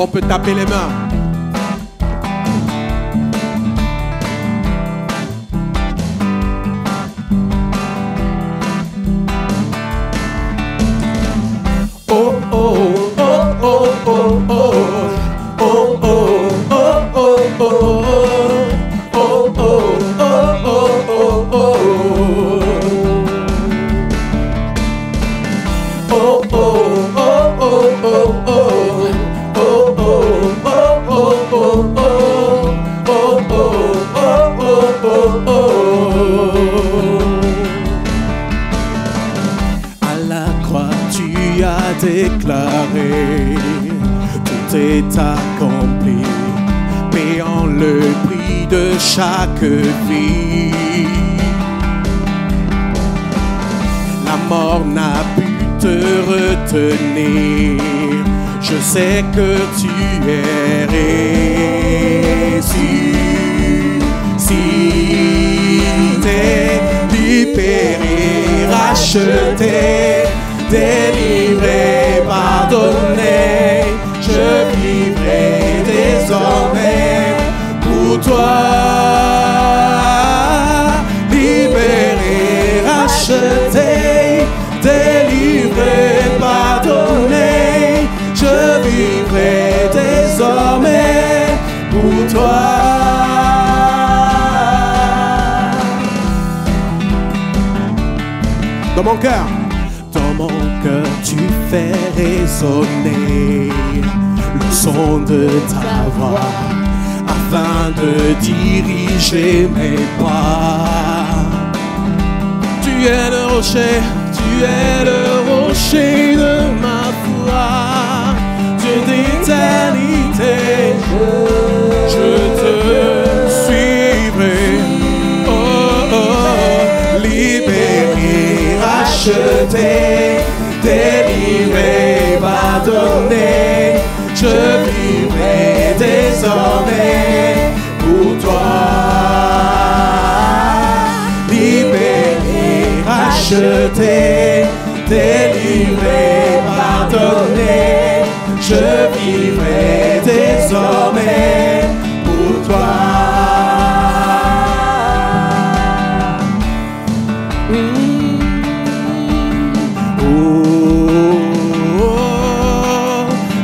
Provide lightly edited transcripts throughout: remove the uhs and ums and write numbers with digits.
On peut taper les mains. Oh oh oh oh oh oh. Oh oh oh oh oh. Oh oh oh oh oh oh. Oh oh oh oh oh oh. Oh oh oh oh oh oh. Oh oh oh oh oh. À la croix tu as déclaré tout est accompli, payant le prix de chaque vie. La mort n'a pu te retenir, je sais que tu es ressuscité, libéré, racheté, délivré, pardonné. Je vivrai désormais pour toi, libéré, racheté, délivré, pardonné. Je vivrai désormais pour toi. Dans mon cœur, tu fais résonner le son de ta voix afin de diriger mes pas. Tu es le rocher, tu es le rocher de ma foi. Dieu d'éternité, je te suivrai. Oh oh, libéré, racheté, délivré, pardonné. Je vivrai désormais pour toi, libéré, racheté, délivré, pardonné. Je vivrai désormais pour toi.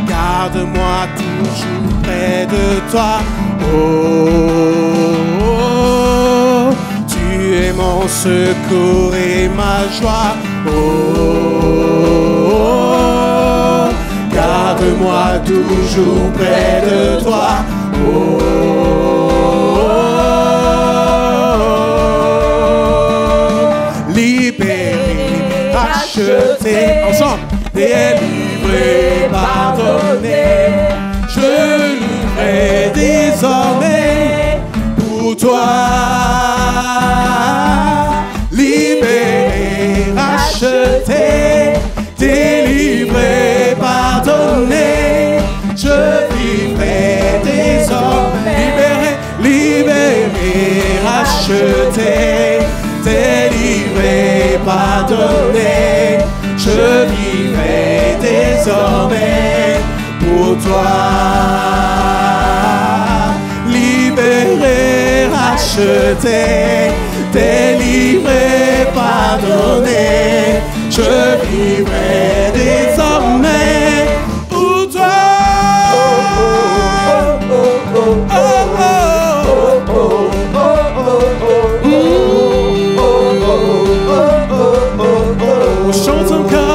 Garde-moi toujours près de toi. Oh, tu es mon secours et ma joie. Oh, garde-moi toujours près de toi. Oh, libéré, racheté, ensemble, délivré, pardonné. Je vivrai désormais pour toi, libéré, racheté, délivré, pardonné. Je vivrai désormais, libéré, racheté, délivré, pardonné. Je vivrai désormais pour toi, libéré, racheté, délivré, pardonné. Je vivrai désormais pour toi. Chante encore.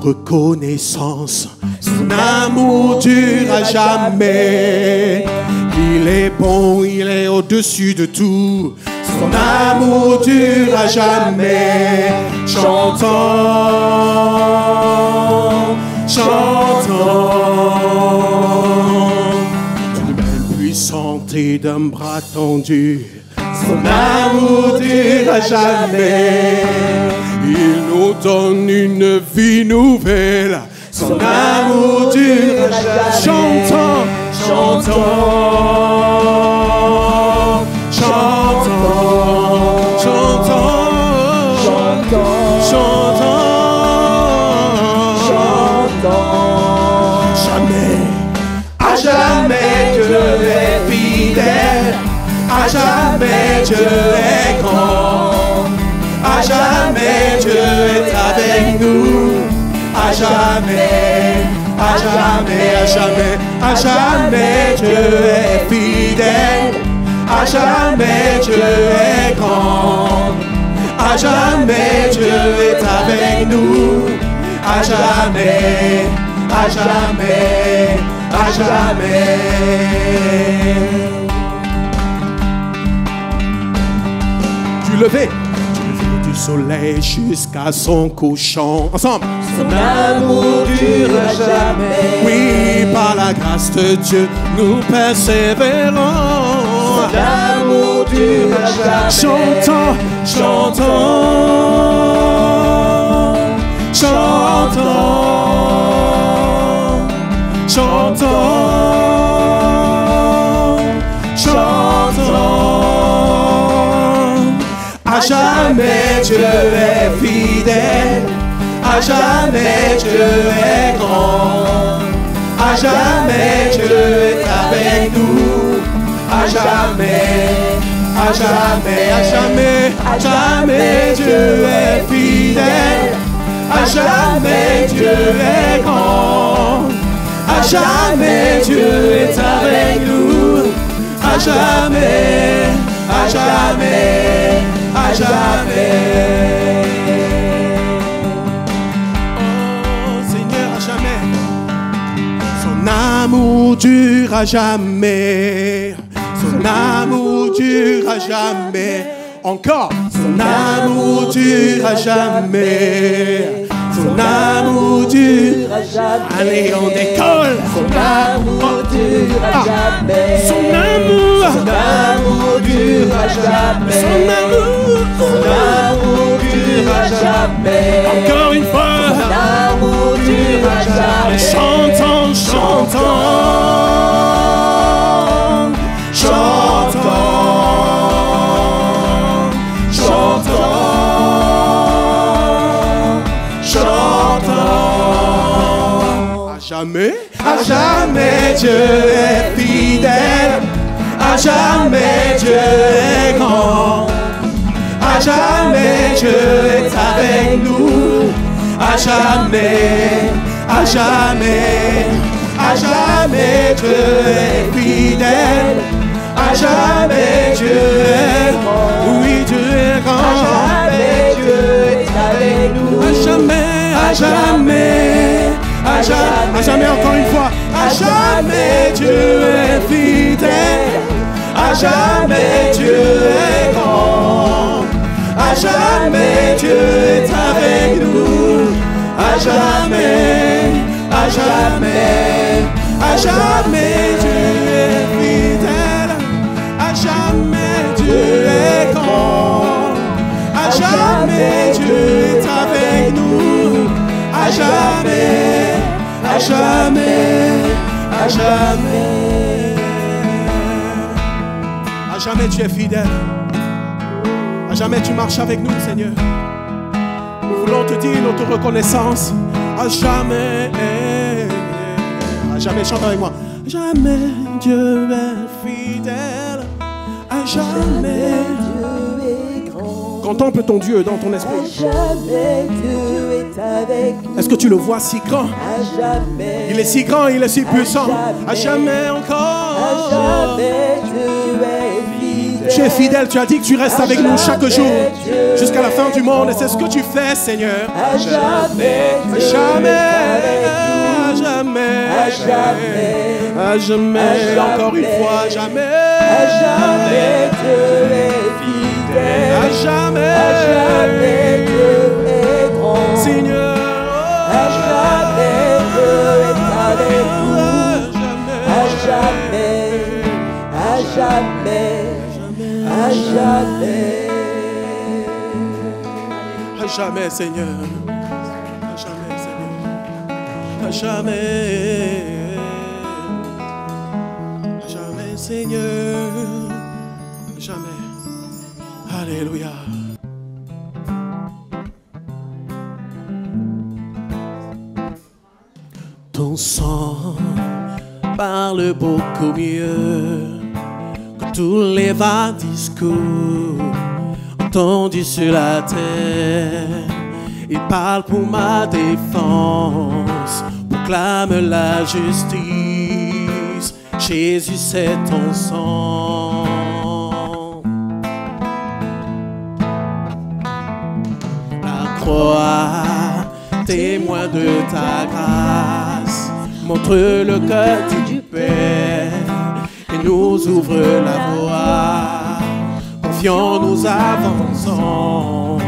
Reconnaissance, son amour dure à jamais. Il est bon, il est au-dessus de tout. Son amour dure à jamais. Chantons, chantons. D'une main puissante et d'un bras tendu. Son amour dure à jamais. Il nous donne une vie nouvelle. son amour durera jamais. Chantons, chantons, chantons, chantons, chantons, chantons. Jamais, à jamais Dieu est fidèle, à jamais Dieu est grand, à jamais Dieu est avec nous, à jamais, à jamais, à jamais, à jamais Dieu est fidèle, à jamais Dieu est grand, à jamais Dieu est avec nous, à jamais, à jamais, à jamais. Du lever du soleil jusqu'à son couchant. Ensemble. Son amour durera jamais. Oui, par la grâce de Dieu, nous persévérons. Son amour durera jamais. Chantons, chantons, chantons, chantons, chantons. À jamais Dieu est fidèle, à jamais Dieu est grand, à jamais Dieu est avec nous, à jamais, à jamais, à jamais, à jamais Dieu est fidèle, à jamais Dieu est grand, à jamais Dieu est avec nous, à jamais, à jamais, à jamais. Oh Seigneur, à jamais. Son amour dure à jamais. Son amour dure à jamais. Encore. Son amour dure à jamais. Son amour dure à jamais. Allez, on décolle. Son amour durera jamais. Son amour. Son amour durera jamais. Son amour. Son amour durera jamais. Encore une fois. Son amour durera jamais. Chantons, chantons, chantons, chantons, chantons. À jamais Dieu est fidèle, à jamais Dieu est grand, à jamais Dieu est avec nous, à jamais, à jamais, à jamais Dieu est fidèle, à jamais Dieu est grand, oui Dieu est grand, À jamais Dieu est avec nous. à jamais, à jamais, à jamais, à jamais encore une fois, à jamais Dieu est fidèle, à jamais Dieu est grand, à jamais Dieu est avec nous, à jamais, à jamais, à jamais Dieu est fidèle, à jamais Dieu est grand, à jamais Dieu est avec nous, à jamais, à jamais, à jamais. À jamais tu es fidèle. À jamais tu marches avec nous, Seigneur. Nous voulons te dire notre reconnaissance. À jamais. À jamais, chante avec moi. À jamais Dieu est fidèle. À jamais. Dieu est grand. Contemple ton Dieu dans ton À esprit. jamais Dieu est avec nous. Est-ce que tu le vois si grand? À jamais. Il est si grand, il est si puissant. À jamais À encore. jamais Dieu est fidèle. Tu es fidèle, tu as dit que tu restes avec nous chaque jour jusqu'à la fin du monde et c'est ce que tu fais, Seigneur. À jamais À Dieu jamais, est à jamais, À jamais. à jamais, À encore une jamais. fois, à jamais, À jamais Dieu est fidèle. à jamais, À jamais Dieu est grand. Seigneur. À jamais Dieu est avec nous. À jamais, à jamais, à jamais. À jamais, Seigneur. À jamais, Seigneur. À à jamais, Seigneur, jamais. Alléluia. Ton sang parle beaucoup mieux que tous les vains discours entendus sur la terre. Il parle pour ma défense, proclame la justice. Jésus, c'est ton sang. La croix, témoin de ta grâce, montre le cœur du Père et nous ouvre la voie. Confiants, nous avançons,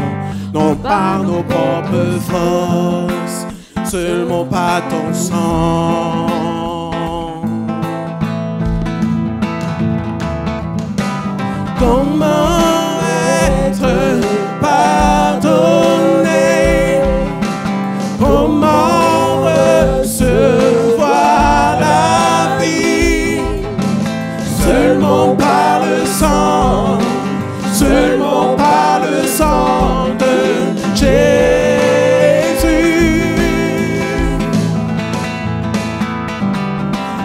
non par nos propres forces, seulement par ton sang. Comment être pardonné? Comment recevoir la vie? Seulement par le sang, seulement par le sang de Jésus.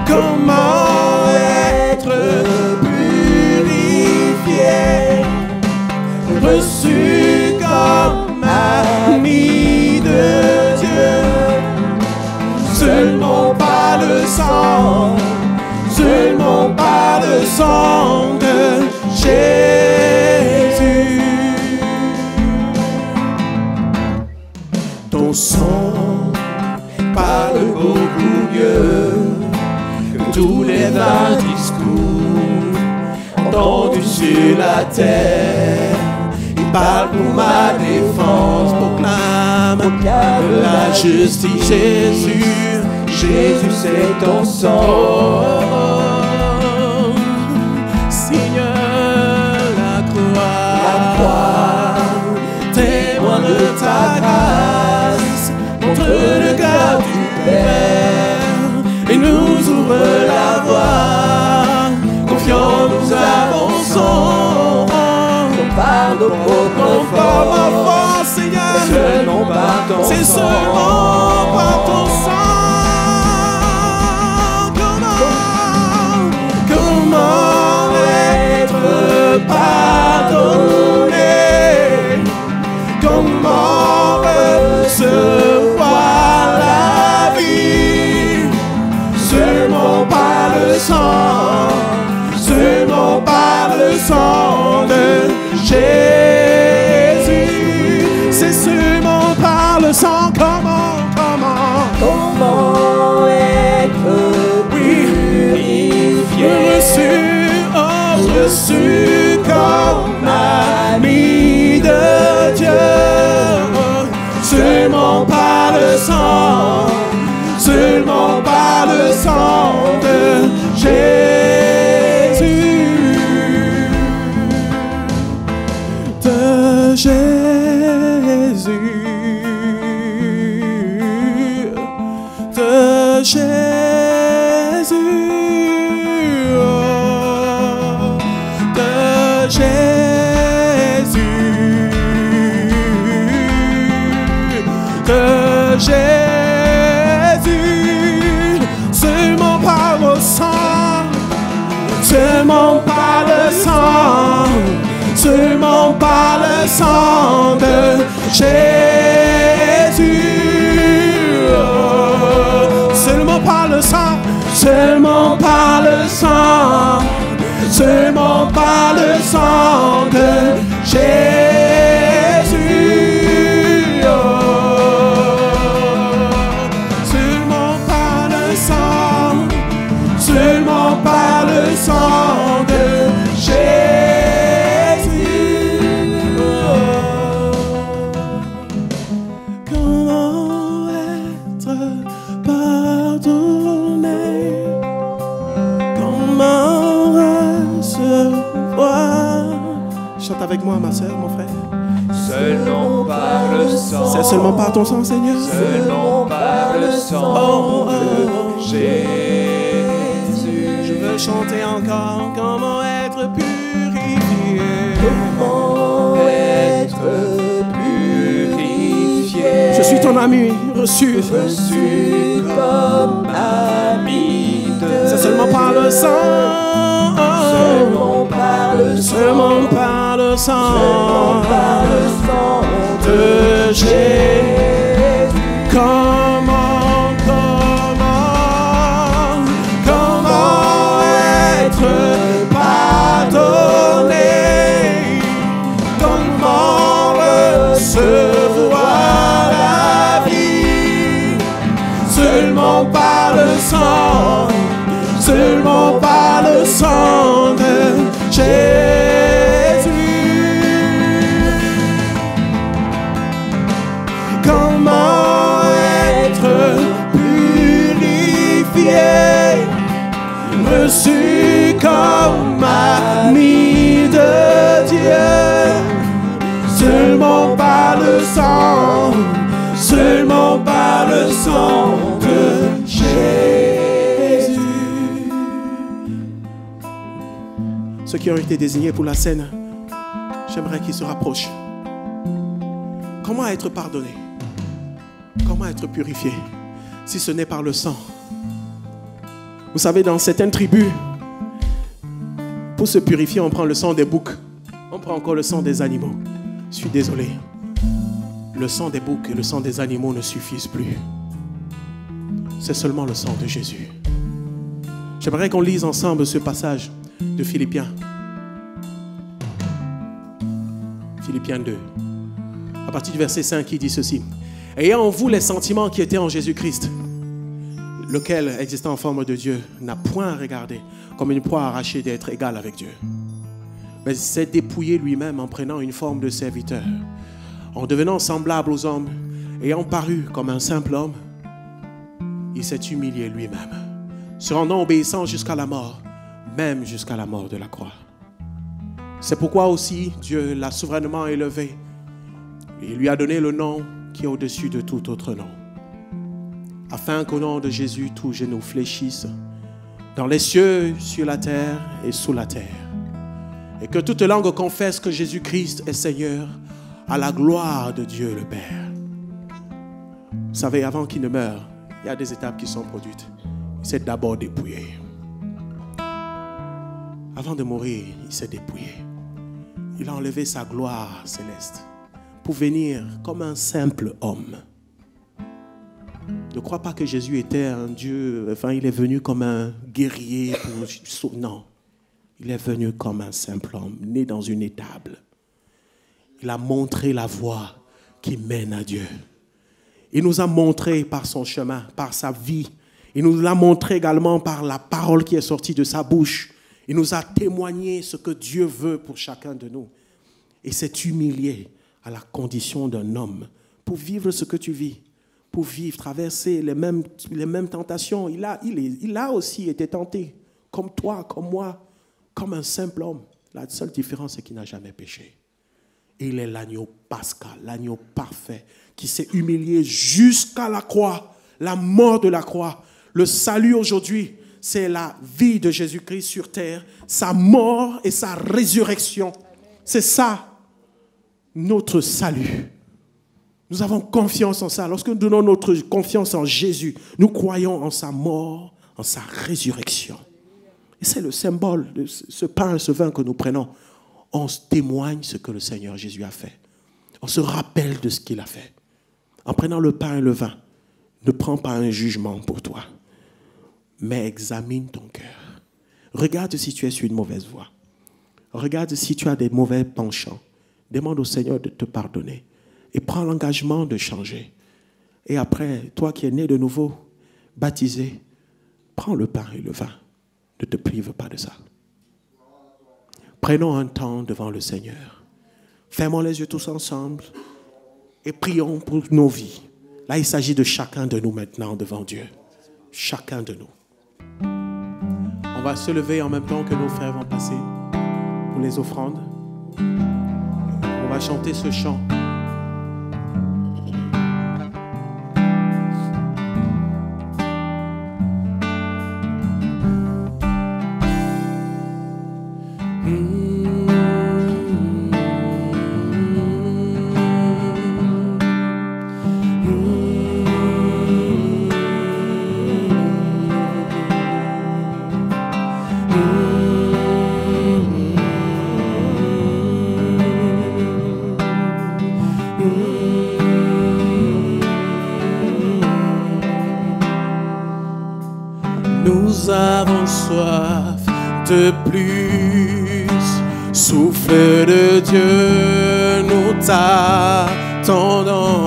Comment être reçu comme ami de Dieu, seulement par le sang, seulement par le sang de Jésus. Ton sang parle beaucoup mieux que tous les vains discours entendus sur la terre. Parle pour ma défense, proclame la justice. Jésus, Jésus, c'est ton sang. Seigneur, la croix, témoin de ta grâce, montre le cœur du Père et nous ouvre la voie. Confiants, nous avançons. Par nos propres forces, Seigneur, seulement par ton sang. C'est seulement par ton sang. Comment être pardonné? Comment recevoir la vie? Seulement par le sang, seulement par le sang de Jésus, c'est seulement par le sang. Comment être purifié, reçu comme ami de Dieu, seulement par le sang, seulement par le sang de Jésus. Jésus, de Jésus, oh, de Jésus, de Jésus, seulement par le sang, seulement par le sang. Seulement par le sang de Jésus, oh, seulement par le sang, seulement par le sang, seulement par le sang de Jésus, oh, seulement par le sang, seulement par le sang de Jésus. Chante avec moi, ma soeur, mon frère. Seulement par le sang. C'est seulement par ton sang, Seigneur. Seulement par le sang de Jésus. Je veux chanter encore comment être purifié. Comment être purifié. Je suis ton ami reçu. Je suis comme ami de C'est seulement par le sang. Seulement par le sang. Seulement par le sang. Seulement par le sang de Jésus. Comment être pardonné? Comment recevoir la vie? Seulement par le sang. Seulement par le sang de Jésus. Comment être purifié, reçu comme ami de Dieu, seulement par le sang, seulement par le sang de Jésus. Ceux qui ont été désignés pour la scène, j'aimerais qu'ils se rapprochent. Comment être pardonné? Comment être purifié si ce n'est par le sang? Vous savez, dans certaines tribus, pour se purifier, on prend le sang des boucs. On prend encore le sang des animaux. Je suis désolé. Le sang des boucs et le sang des animaux ne suffisent plus. C'est seulement le sang de Jésus. J'aimerais qu'on lise ensemble ce passage de Philippiens. Philippiens 2. À partir du verset 5, il dit ceci. Ayant en vous les sentiments qui étaient en Jésus-Christ, lequel, existant en forme de Dieu, n'a point regardé comme une proie arrachée d'être égal avec Dieu, mais s'est dépouillé lui-même en prenant une forme de serviteur, en devenant semblable aux hommes, ayant paru comme un simple homme, il s'est humilié lui-même, se rendant obéissant jusqu'à la mort, même jusqu'à la mort de la croix. C'est pourquoi aussi Dieu l'a souverainement élevé et lui a donné le nom qui est au-dessus de tout autre nom, afin qu'au nom de Jésus, tout genou fléchisse, dans les cieux, sur la terre et sous la terre, et que toute langue confesse que Jésus-Christ est Seigneur, à la gloire de Dieu le Père. Vous savez, avant qu'il ne meure, il y a des étapes qui sont produites. Il s'est d'abord dépouillé. Avant de mourir, il s'est dépouillé. Il a enlevé sa gloire céleste pour venir comme un simple homme. Ne crois pas que Jésus était un Dieu, enfin il est venu comme un guerrier pour... Non, il est venu comme un simple homme, né dans une étable. Il a montré la voie qui mène à Dieu. Il nous a montré par son chemin, par sa vie. Il nous l'a montré également par la parole qui est sortie de sa bouche. Il nous a témoigné ce que Dieu veut pour chacun de nous. Et s'est humilié à la condition d'un homme pour vivre ce que tu vis, pour vivre, traverser les mêmes tentations. Il a aussi été tenté, comme toi, comme moi, comme un simple homme. La seule différence, c'est qu'il n'a jamais péché. Et il est l'agneau pascal, l'agneau parfait, qui s'est humilié jusqu'à la croix, la mort de la croix. Le salut aujourd'hui, c'est la vie de Jésus-Christ sur terre, sa mort et sa résurrection. C'est ça, notre salut. Nous avons confiance en ça. Lorsque nous donnons notre confiance en Jésus, nous croyons en sa mort, en sa résurrection. Et c'est le symbole de ce pain et ce vin que nous prenons. On se témoigne ce que le Seigneur Jésus a fait. On se rappelle de ce qu'il a fait. En prenant le pain et le vin, ne prends pas un jugement pour toi, mais examine ton cœur. Regarde si tu es sur une mauvaise voie. Regarde si tu as des mauvais penchants. Demande au Seigneur de te pardonner et prends l'engagement de changer. Et après, toi qui es né de nouveau, baptisé, prends le pain et le vin. Ne te prive pas de ça. Prenons un temps devant le Seigneur. Fermons les yeux tous ensemble et prions pour nos vies. Là, il s'agit de chacun de nous maintenant devant Dieu. Chacun de nous. On va se lever en même temps que nos frères vont passer pour les offrandes. On va chanter ce chant. Nous avons soif de plus, souffle de Dieu, nous t'attendons.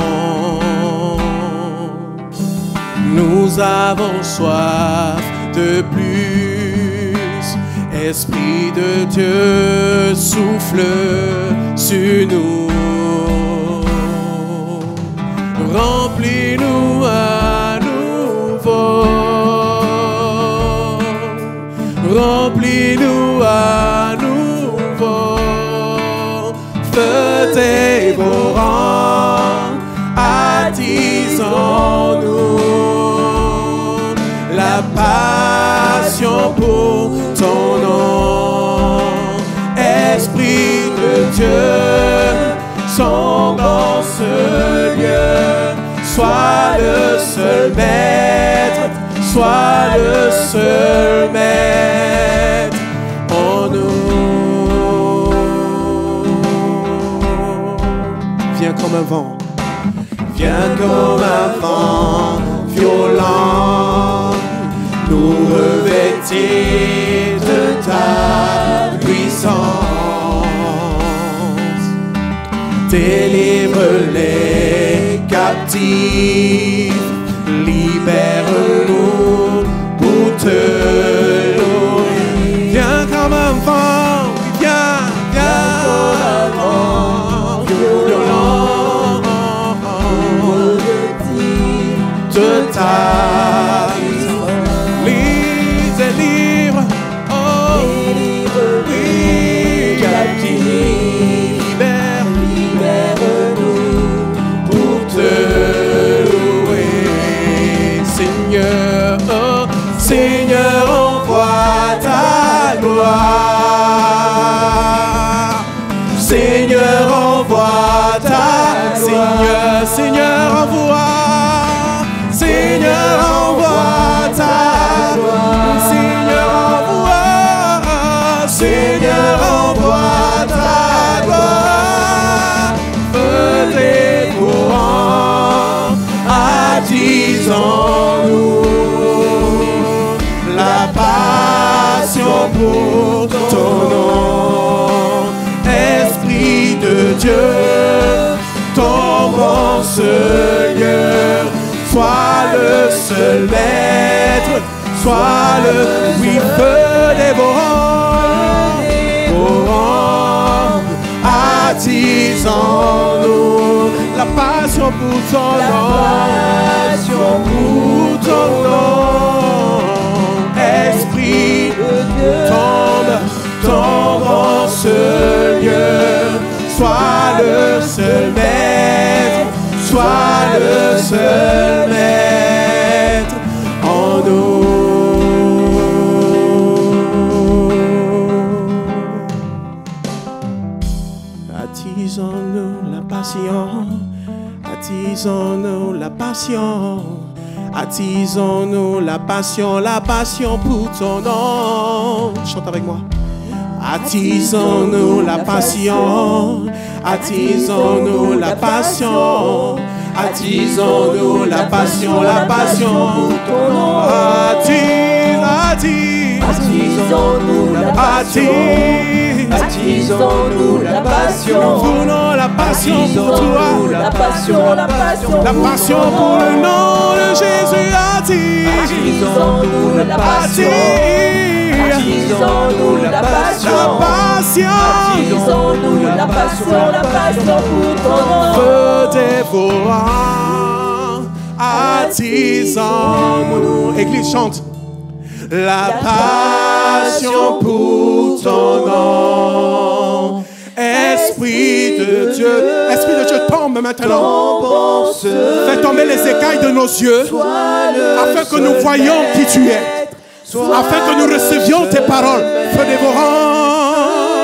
Nous avons soif de plus, Esprit de Dieu, souffle sur nous. Remplis-nous à nouveau. Remplis-nous à nouveau, feu dévorant, attisons-nous la passion pour ton nom. Esprit de Dieu, sombre dans ce lieu, sois le seul maître, sois le seul maître en nous. Viens comme un vent, viens comme un vent violent, nous revêtir de ta puissance. Délivre les captifs, libère-nous pour te louer. Viens comme un vent, viens, viens comme un vent violent, de ta délivre, oh, oui, captifs, libère-nous pour te Seigneur, oh, Seigneur, envoie ta gloire. Seigneur, envoie ta gloire. Seigneur, envoie. Seigneur, envoie ta gloire. Seigneur, envoie. Seigneur, envoie ta gloire. Feu dévorant, attisons-nous la passion pour ton nom. Esprit de Dieu, tombe en ce lieu, sois le seul maître, sois le feu dévorant, attisons-nous la passion pour ton nom. Pour ton nom, Esprit de Dieu, tombe en ce lieu, sois le seul maître, sois le seul maître en nous. Attisons-nous la passion. Attisons-nous la passion, attisons-nous la passion pour ton nom. Chante avec moi. Attisons-nous la passion, attisons-nous la passion, attisons-nous la passion pour ton nom. Attisons-nous la passion. Attisons-nous la passion. Nous voulons la passion pour toi. La passion pour le nom de Jésus. Attisons-nous la passion. Attisons-nous la passion. Attisons-nous la passion pour ton nom. Feu dévorant, attisons-nous. Église chante. La passion pour ton nom. Esprit de Dieu, tombe maintenant. Fais tomber les écailles de nos yeux, afin que nous voyions qui tu es, afin que nous recevions tes paroles. Feu dévorant,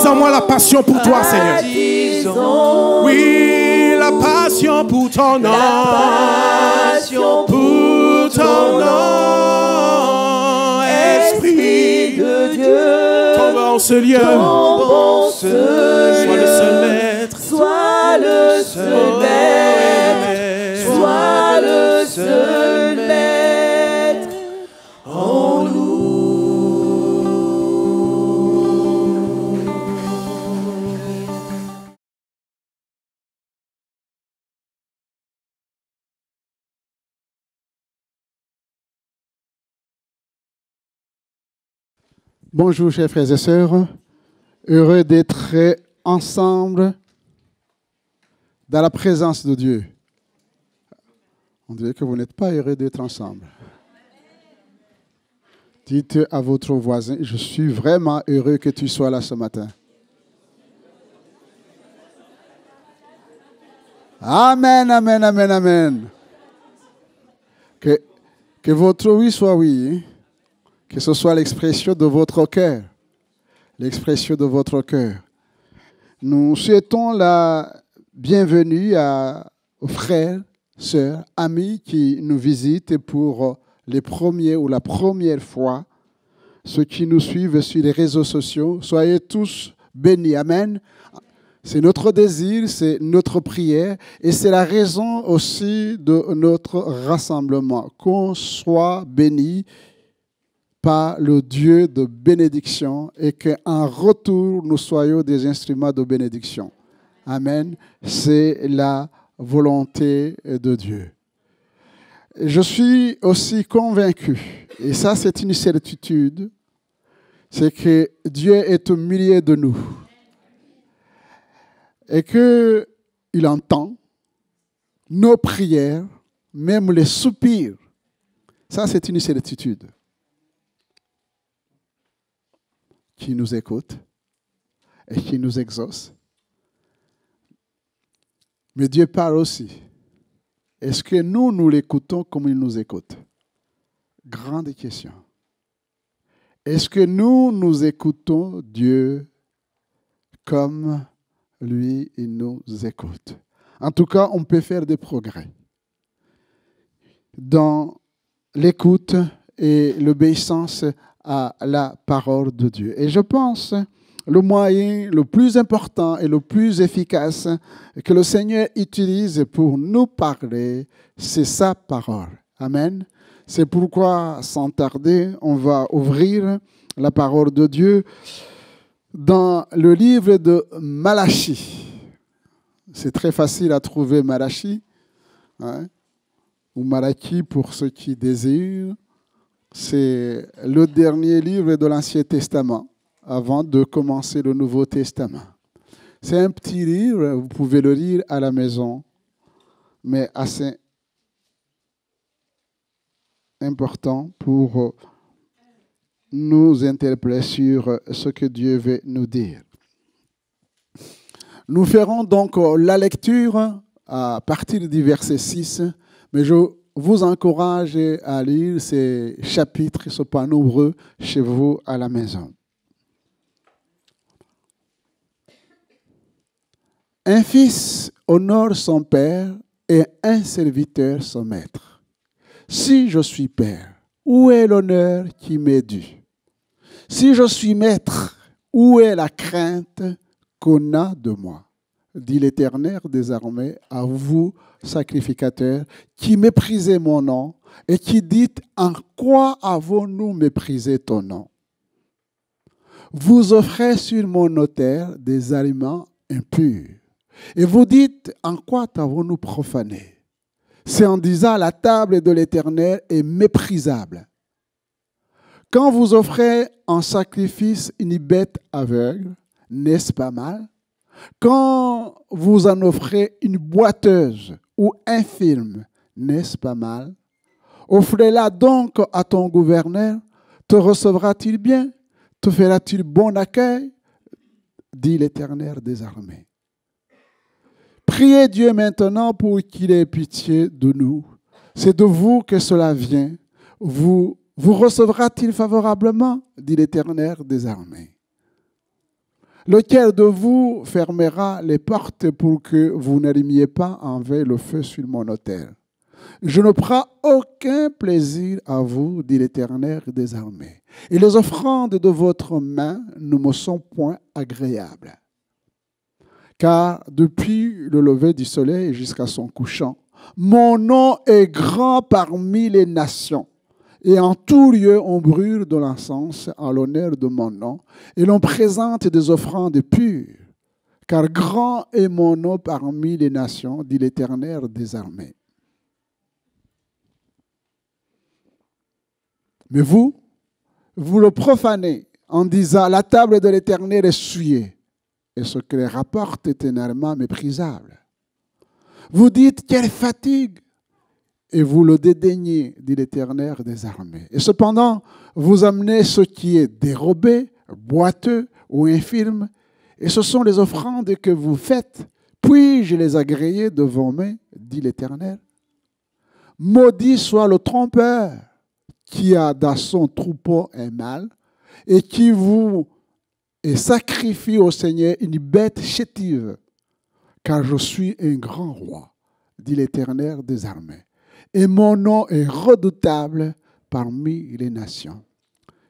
en moi la passion pour toi, Seigneur. Attisons. Oui, la passion pour ton nom. La passion Pour ton nom, Esprit de Dieu. tombe en ce lieu. Tombe en ce Sois le seul maître. Sois le seul maître. Sois le seul maître en nous. Bonjour chers frères et sœurs, heureux d'être ensemble dans la présence de Dieu. On dirait que vous n'êtes pas heureux d'être ensemble. Dites à votre voisin, je suis vraiment heureux que tu sois là ce matin. Amen, amen, amen, amen. Que votre oui soit oui. Que ce soit l'expression de votre cœur. L'expression de votre cœur. Nous souhaitons la bienvenue aux frères, sœurs, amis qui nous visitent pour les premiers ou la première fois. Ceux qui nous suivent sur les réseaux sociaux, soyez tous bénis. Amen. C'est notre désir, c'est notre prière et c'est la raison aussi de notre rassemblement. Qu'on soit bénis par le Dieu de bénédiction et qu'en retour, nous soyons des instruments de bénédiction. Amen. C'est la volonté de Dieu. Je suis aussi convaincu, et ça c'est une certitude, c'est que Dieu est au milieu de nous et qu'il entend nos prières, même les soupirs. Ça c'est une certitude. Qui nous écoute et qui nous exauce. Mais Dieu parle aussi. Est-ce que nous l'écoutons comme il nous écoute? Grande question. Est-ce que nous écoutons Dieu comme lui, il nous écoute? En tout cas, on peut faire des progrès dans l'écoute et l'obéissance à la parole de Dieu. Et je pense le moyen le plus important et le plus efficace que le Seigneur utilise pour nous parler, c'est sa parole. Amen. C'est pourquoi, sans tarder, on va ouvrir la parole de Dieu dans le livre de Malachie. C'est très facile à trouver Malachie, hein, ou Malachi pour ceux qui désirent. C'est le dernier livre de l'Ancien Testament avant de commencer le Nouveau Testament. C'est un petit livre, vous pouvez le lire à la maison, mais assez important pour nous interpeller sur ce que Dieu veut nous dire. Nous ferons donc la lecture à partir du verset 6, mais je vous encourage à lire ces chapitres, ils ne sont pas nombreux chez vous à la maison. Un fils honore son père et un serviteur son maître. Si je suis père, où est l'honneur qui m'est dû? Si je suis maître, où est la crainte qu'on a de moi? Dit l'Éternel des armées, à vous, sacrificateurs, qui méprisez mon nom et qui dites, en quoi avons-nous méprisé ton nom? Vous offrez sur mon autel des aliments impurs. Et vous dites, en quoi t'avons-nous profané? C'est en disant, la table de l'Éternel est méprisable. Quand vous offrez en sacrifice une bête aveugle, n'est-ce pas mal? Quand vous en offrez une boiteuse ou infirme, n'est-ce pas mal? Offrez-la donc à ton gouverneur, te recevra-t-il bien? Te fera-t-il bon accueil? Dit l'Éternel des armées. Priez Dieu maintenant pour qu'il ait pitié de nous. C'est de vous que cela vient. Vous recevra-t-il favorablement? Dit l'Éternel des armées. Lequel de vous fermera les portes pour que vous n'allummiez pas envers le feu sur mon autel? Je ne prends aucun plaisir à vous, dit l'Éternel des armées. Et les offrandes de votre main ne me sont point agréables. Car depuis le lever du soleil jusqu'à son couchant, mon nom est grand parmi les nations. Et en tout lieu, on brûle de l'encens en l'honneur de mon nom, et l'on présente des offrandes pures. Car grand est mon nom parmi les nations, dit l'Éternel des armées. Mais vous le profanez en disant, la table de l'Éternel est souillée, et ce qu'elle rapporte est éternellement méprisable. Vous dites, quelle fatigue! Et vous le dédaignez, dit l'Éternel des armées. Et cependant, vous amenez ce qui est dérobé, boiteux ou infirme, et ce sont les offrandes que vous faites. Puis-je les agréer de vos mains, dit l'Éternel? Maudit soit le trompeur qui a dans son troupeau un mâle et qui vous sacrifie au Seigneur une bête chétive, car je suis un grand roi, dit l'Éternel des armées. Et mon nom est redoutable parmi les nations.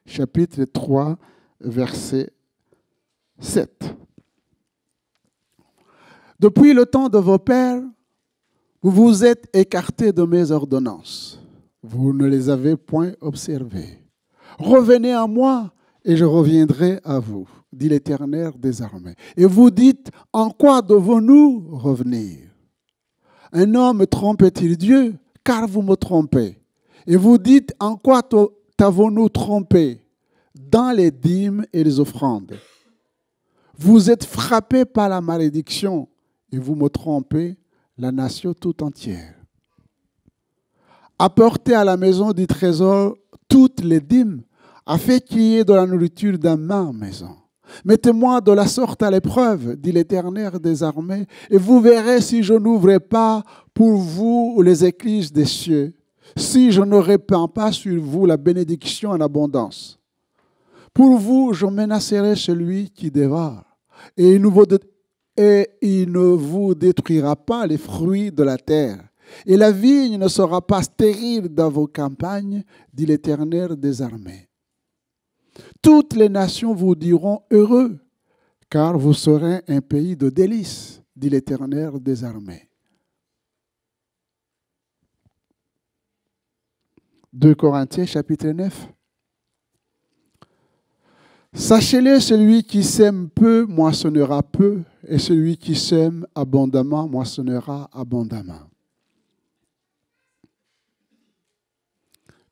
Chapitre 3, verset 7. Depuis le temps de vos pères, vous vous êtes écartés de mes ordonnances. Vous ne les avez point observées. Revenez à moi et je reviendrai à vous, dit l'Éternel des armées. Et vous dites, en quoi devons-nous revenir? Un homme trompe-t-il Dieu? Car vous me trompez. Et vous dites, en quoi t'avons-nous trompé? Dans les dîmes et les offrandes. Vous êtes frappés par la malédiction et vous me trompez, la nation tout entière. Apportez à la maison du trésor toutes les dîmes, afin qu'il y ait de la nourriture dans ma maison. Mettez-moi de la sorte à l'épreuve, dit l'Éternel des armées, et vous verrez si je n'ouvre pas pour vous les écluses des cieux, si je ne répands pas sur vous la bénédiction en abondance. Pour vous, je menacerai celui qui dévore, et il ne vous détruira pas les fruits de la terre. Et la vigne ne sera pas stérile dans vos campagnes, dit l'Éternel des armées. Toutes les nations vous diront heureux, car vous serez un pays de délices, dit l'Éternel des armées. 2 Corinthiens chapitre 9. Sachez-le, celui qui sème peu moissonnera peu, et celui qui sème abondamment moissonnera abondamment.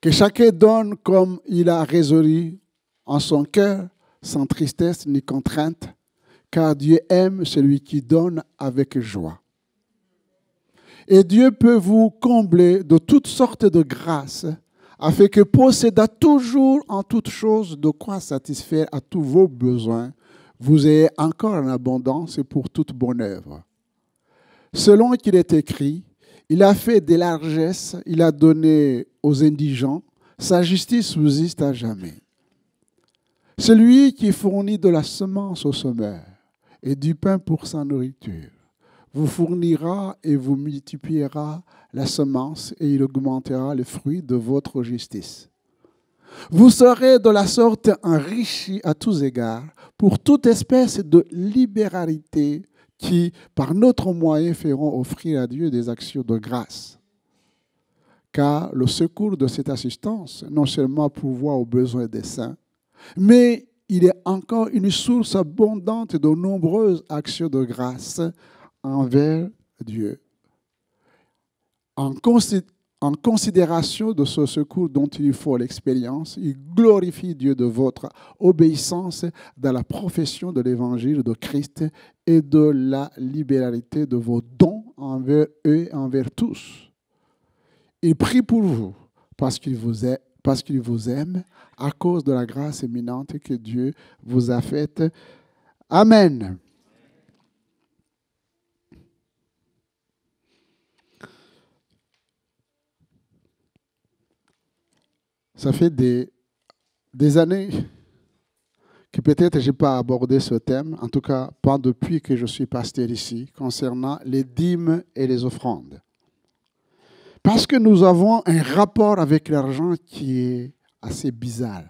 Que chacun donne comme il a résolu en son cœur, sans tristesse ni contrainte, car Dieu aime celui qui donne avec joie. Et Dieu peut vous combler de toutes sortes de grâces, afin que possédant toujours en toutes choses de quoi satisfaire à tous vos besoins, vous ayez encore en abondance pour toute bonne œuvre. Selon qu'il est écrit, il a fait des largesses, il a donné aux indigents, sa justice subsiste à jamais. Celui qui fournit de la semence au semeur et du pain pour sa nourriture, vous fournira et vous multipliera la semence et il augmentera le fruit de votre justice. Vous serez de la sorte enrichis à tous égards pour toute espèce de libéralité qui, par notre moyen, feront offrir à Dieu des actions de grâce. Car le secours de cette assistance, non seulement pourvoit aux besoins des saints, mais il est encore une source abondante de nombreuses actions de grâce envers Dieu. En considération de ce secours dont il faut l'expérience, il glorifie Dieu de votre obéissance dans la profession de l'évangile de Christ et de la libéralité de vos dons envers eux et envers tous. Il prie pour vous parce qu'il vous aime à cause de la grâce éminente que Dieu vous a faite. Amen. Ça fait des années que peut-être je n'ai pas abordé ce thème, en tout cas pas depuis que je suis pasteur ici, concernant les dîmes et les offrandes. Parce que nous avons un rapport avec l'argent qui est assez bizarre.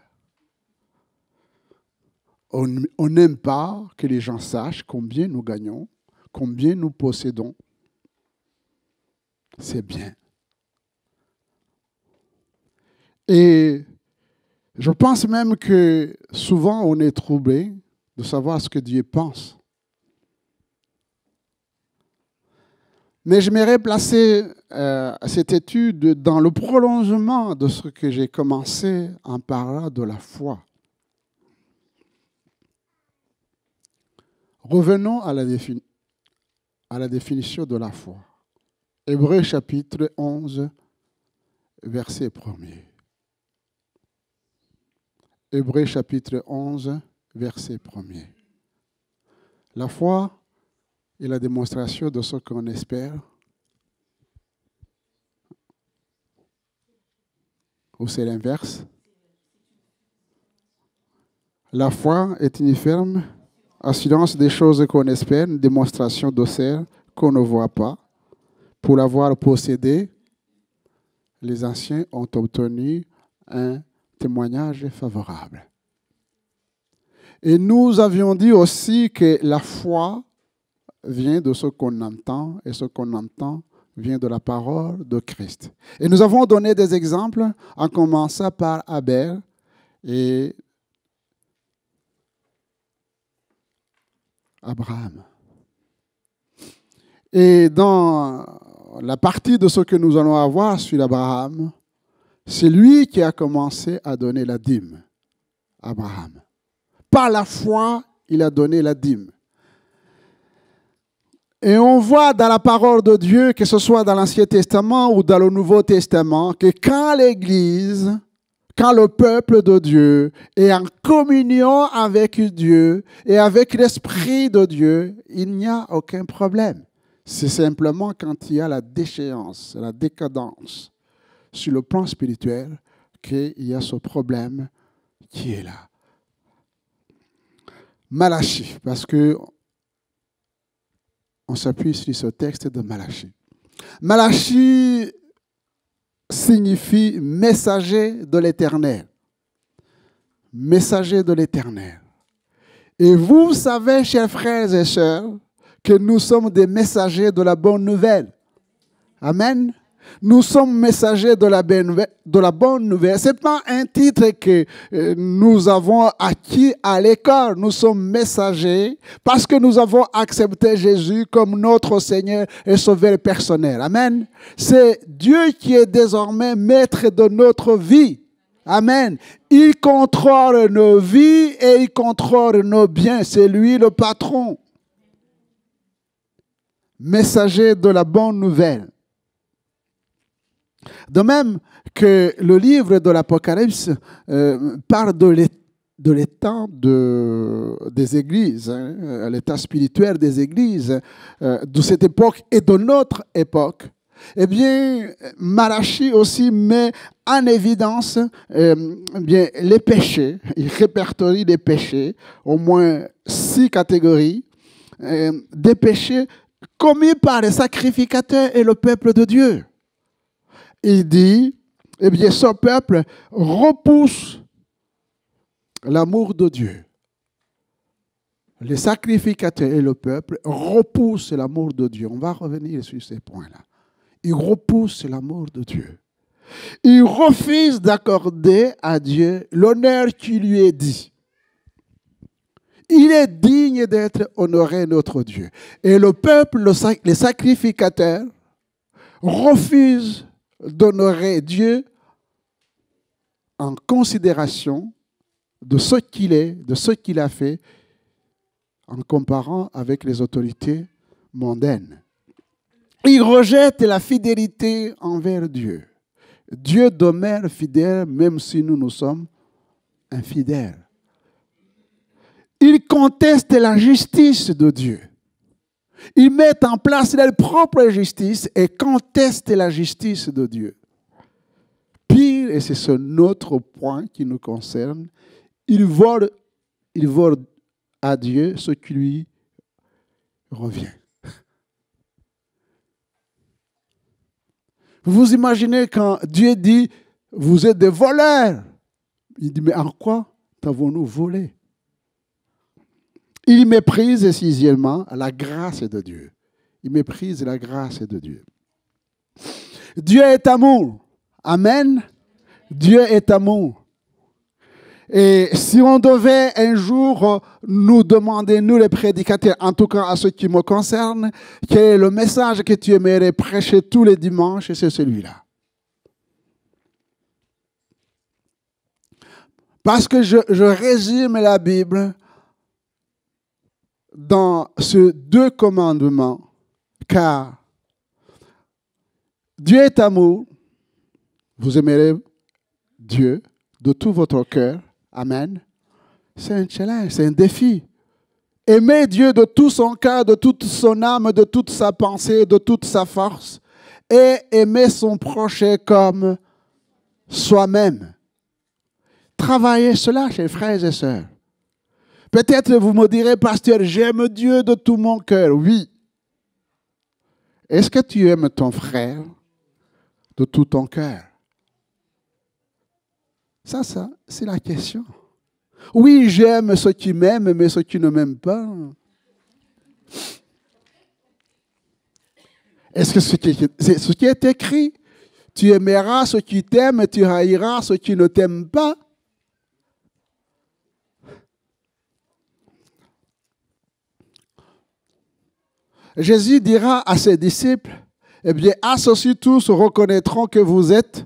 On n'aime pas que les gens sachent combien nous gagnons, combien nous possédons. C'est bien. Et je pense même que souvent on est troublé de savoir ce que Dieu pense. Mais j'aimerais placer cette étude dans le prolongement de ce que j'ai commencé en parlant de la foi. Revenons à la définition de la foi. Hébreux chapitre 11, verset 1er. Hébreux chapitre 11, verset 1er. La foi est la démonstration de ce qu'on espère. Ou c'est l'inverse? La foi est une ferme assurance des choses qu'on espère, une démonstration de celles qu'on ne voit pas. Pour l'avoir possédé, les anciens ont obtenu un témoignage favorable. Et nous avions dit aussi que la foi vient de ce qu'on entend, et ce qu'on entend vient de la parole de Christ. Et nous avons donné des exemples, en commençant par Abel et Abraham. Et dans la partie de ce que nous allons avoir sur Abraham, c'est lui qui a commencé à donner la dîme, Abraham. Par la foi, il a donné la dîme. Et on voit dans la parole de Dieu, que ce soit dans l'Ancien Testament ou dans le Nouveau Testament, que quand l'Église, quand le peuple de Dieu est en communion avec Dieu et avec l'Esprit de Dieu, il n'y a aucun problème. C'est simplement quand il y a la déchéance, la décadence sur le plan spirituel qu'il y a ce problème qui est là. Malachie, parce que on s'appuie sur ce texte de Malachie. Malachie signifie messager de l'Éternel. Messager de l'Éternel. Et vous savez, chers frères et sœurs, que nous sommes des messagers de la bonne nouvelle. Amen. Nous sommes messagers de la bonne nouvelle. Ce n'est pas un titre que nous avons acquis à l'école. Nous sommes messagers parce que nous avons accepté Jésus comme notre Seigneur et Sauveur personnel. Amen. C'est Dieu qui est désormais maître de notre vie. Amen. Il contrôle nos vies et il contrôle nos biens. C'est lui le patron. Messager de la bonne nouvelle. De même que le livre de l'Apocalypse parle de l'état des églises, hein, l'état spirituel des églises de cette époque et de notre époque, eh bien, Malachie aussi met en évidence bien, les péchés. Il répertorie les péchés, au moins 6 catégories, des péchés commis par les sacrificateurs et le peuple de Dieu. Il dit, eh bien, ce peuple repousse l'amour de Dieu. Les sacrificateurs et le peuple repoussent l'amour de Dieu. On va revenir sur ces points-là. Ils repoussent l'amour de Dieu. Ils refusent d'accorder à Dieu l'honneur qui lui est dit. Il est digne d'être honoré, notre Dieu. Et le peuple, les sacrificateurs, refusent d'honorer Dieu en considération de ce qu'il est, de ce qu'il a fait, en comparant avec les autorités mondaines. Ils rejettent la fidélité envers Dieu. Dieu demeure fidèle même si nous sommes infidèles. Ils contestent la justice de Dieu. Ils mettent en place leur propre justice et contestent la justice de Dieu. Pire, et c'est ce notre point qui nous concerne, ils volent il vole à Dieu ce qui lui revient. Vous imaginez quand Dieu dit, vous êtes des voleurs. Il dit, mais en quoi t'avons-nous volé? Il méprise, sixièmement, la grâce de Dieu. Il méprise la grâce de Dieu. Dieu est amour. Amen. Dieu est amour. Et si on devait un jour nous demander, nous les prédicateurs, en tout cas à ce qui me concerne, quel est le message que tu aimerais prêcher tous les dimanches, c'est celui-là. Parce que je résume la Bible dans ces 2 commandements, car Dieu est amour, vous aimerez Dieu de tout votre cœur, amen. C'est un challenge, c'est un défi. Aimer Dieu de tout son cœur, de toute son âme, de toute sa pensée, de toute sa force, et aimer son prochain comme soi-même. Travaillez cela, chers frères et sœurs. Peut-être vous me direz, pasteur, j'aime Dieu de tout mon cœur. Oui. Est-ce que tu aimes ton frère de tout ton cœur? Ça, c'est la question. Oui, j'aime ceux qui m'aiment, mais ceux qui ne m'aiment pas. Est-ce que c'est ce qui est écrit? Tu aimeras ceux qui t'aiment, tu haïras ceux qui ne t'aiment pas. Jésus dira à ses disciples, eh bien, à ceux-ci tous reconnaîtront que vous êtes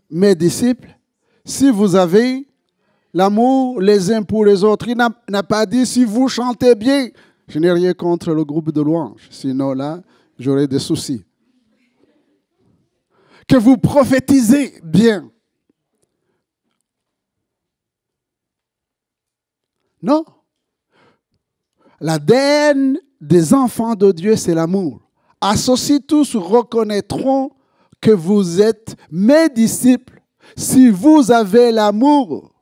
mes disciples si vous avez l'amour les uns pour les autres. Il n'a pas dit si vous chantez bien. Je n'ai rien contre le groupe de louanges, sinon là, j'aurais des soucis. Que vous prophétisez bien. Non. L'ADN des enfants de Dieu, c'est l'amour. À ceux-ci tous reconnaîtront que vous êtes mes disciples si vous avez l'amour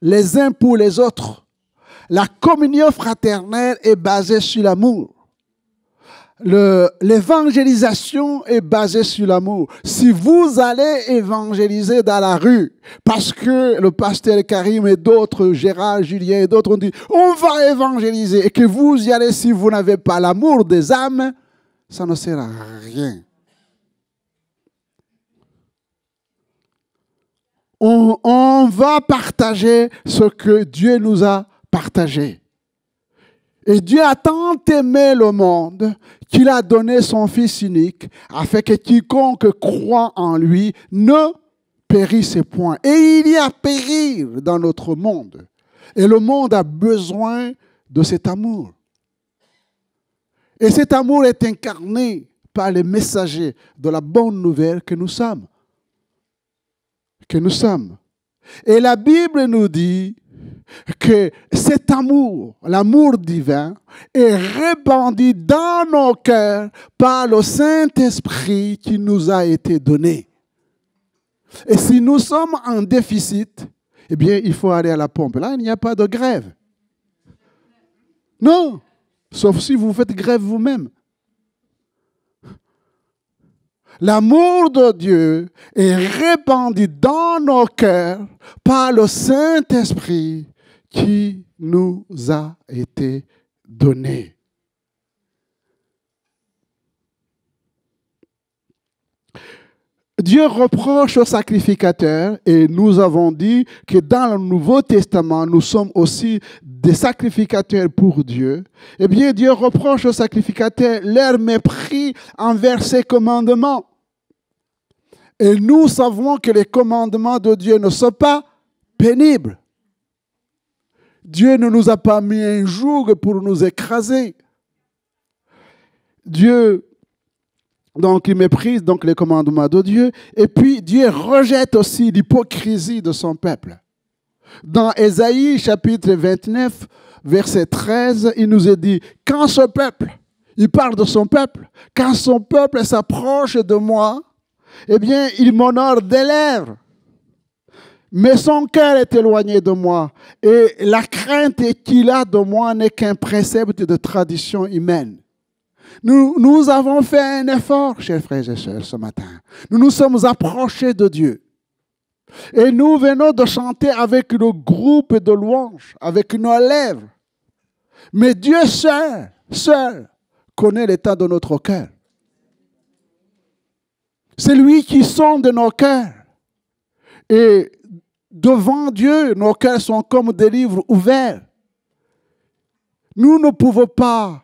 les uns pour les autres. La communion fraternelle est basée sur l'amour. L'évangélisation est basée sur l'amour. Si vous allez évangéliser dans la rue, parce que le pasteur Karim et d'autres, Gérard, Julien et d'autres ont dit, on va évangéliser, et que vous y allez si vous n'avez pas l'amour des âmes, ça ne sert à rien. On va partager ce que Dieu nous a partagé. Et Dieu a tant aimé le monde qu'il a donné son Fils unique afin que quiconque croit en lui ne périsse point. Et il y a périr dans notre monde. Et le monde a besoin de cet amour. Et cet amour est incarné par les messagers de la bonne nouvelle que nous sommes. Et la Bible nous dit que cet amour, l'amour divin, est répandu dans nos cœurs par le Saint-Esprit qui nous a été donné. Et si nous sommes en déficit, eh bien, il faut aller à la pompe. Là, il n'y a pas de grève. Non, sauf si vous faites grève vous-même. L'amour de Dieu est répandu dans nos cœurs par le Saint-Esprit qui nous a été donné. Dieu reproche aux sacrificateurs, et nous avons dit que dans le Nouveau Testament, nous sommes aussi des sacrificateurs pour Dieu. Eh bien, Dieu reproche aux sacrificateurs leur mépris envers ses commandements. Et nous savons que les commandements de Dieu ne sont pas pénibles. Dieu ne nous a pas mis un joug pour nous écraser. Dieu, donc, il méprise donc les commandements de Dieu. Et puis, Dieu rejette aussi l'hypocrisie de son peuple. Dans Ésaïe, chapitre 29, verset 13, il nous est dit, quand ce peuple, il parle de son peuple, quand son peuple s'approche de moi, eh bien, il m'honore des lèvres, Mais son cœur est éloigné de moi. Et la crainte qu'il a de moi n'est qu'un précepte de tradition humaine. Nous avons fait un effort, chers frères et sœurs, ce matin. Nous nous sommes approchés de Dieu. Et nous venons de chanter avec le groupe de louanges, avec nos lèvres. Mais Dieu seul, connaît l'état de notre cœur. C'est lui qui sonde nos cœurs. Et devant Dieu, nos cœurs sont comme des livres ouverts. Nous ne pouvons pas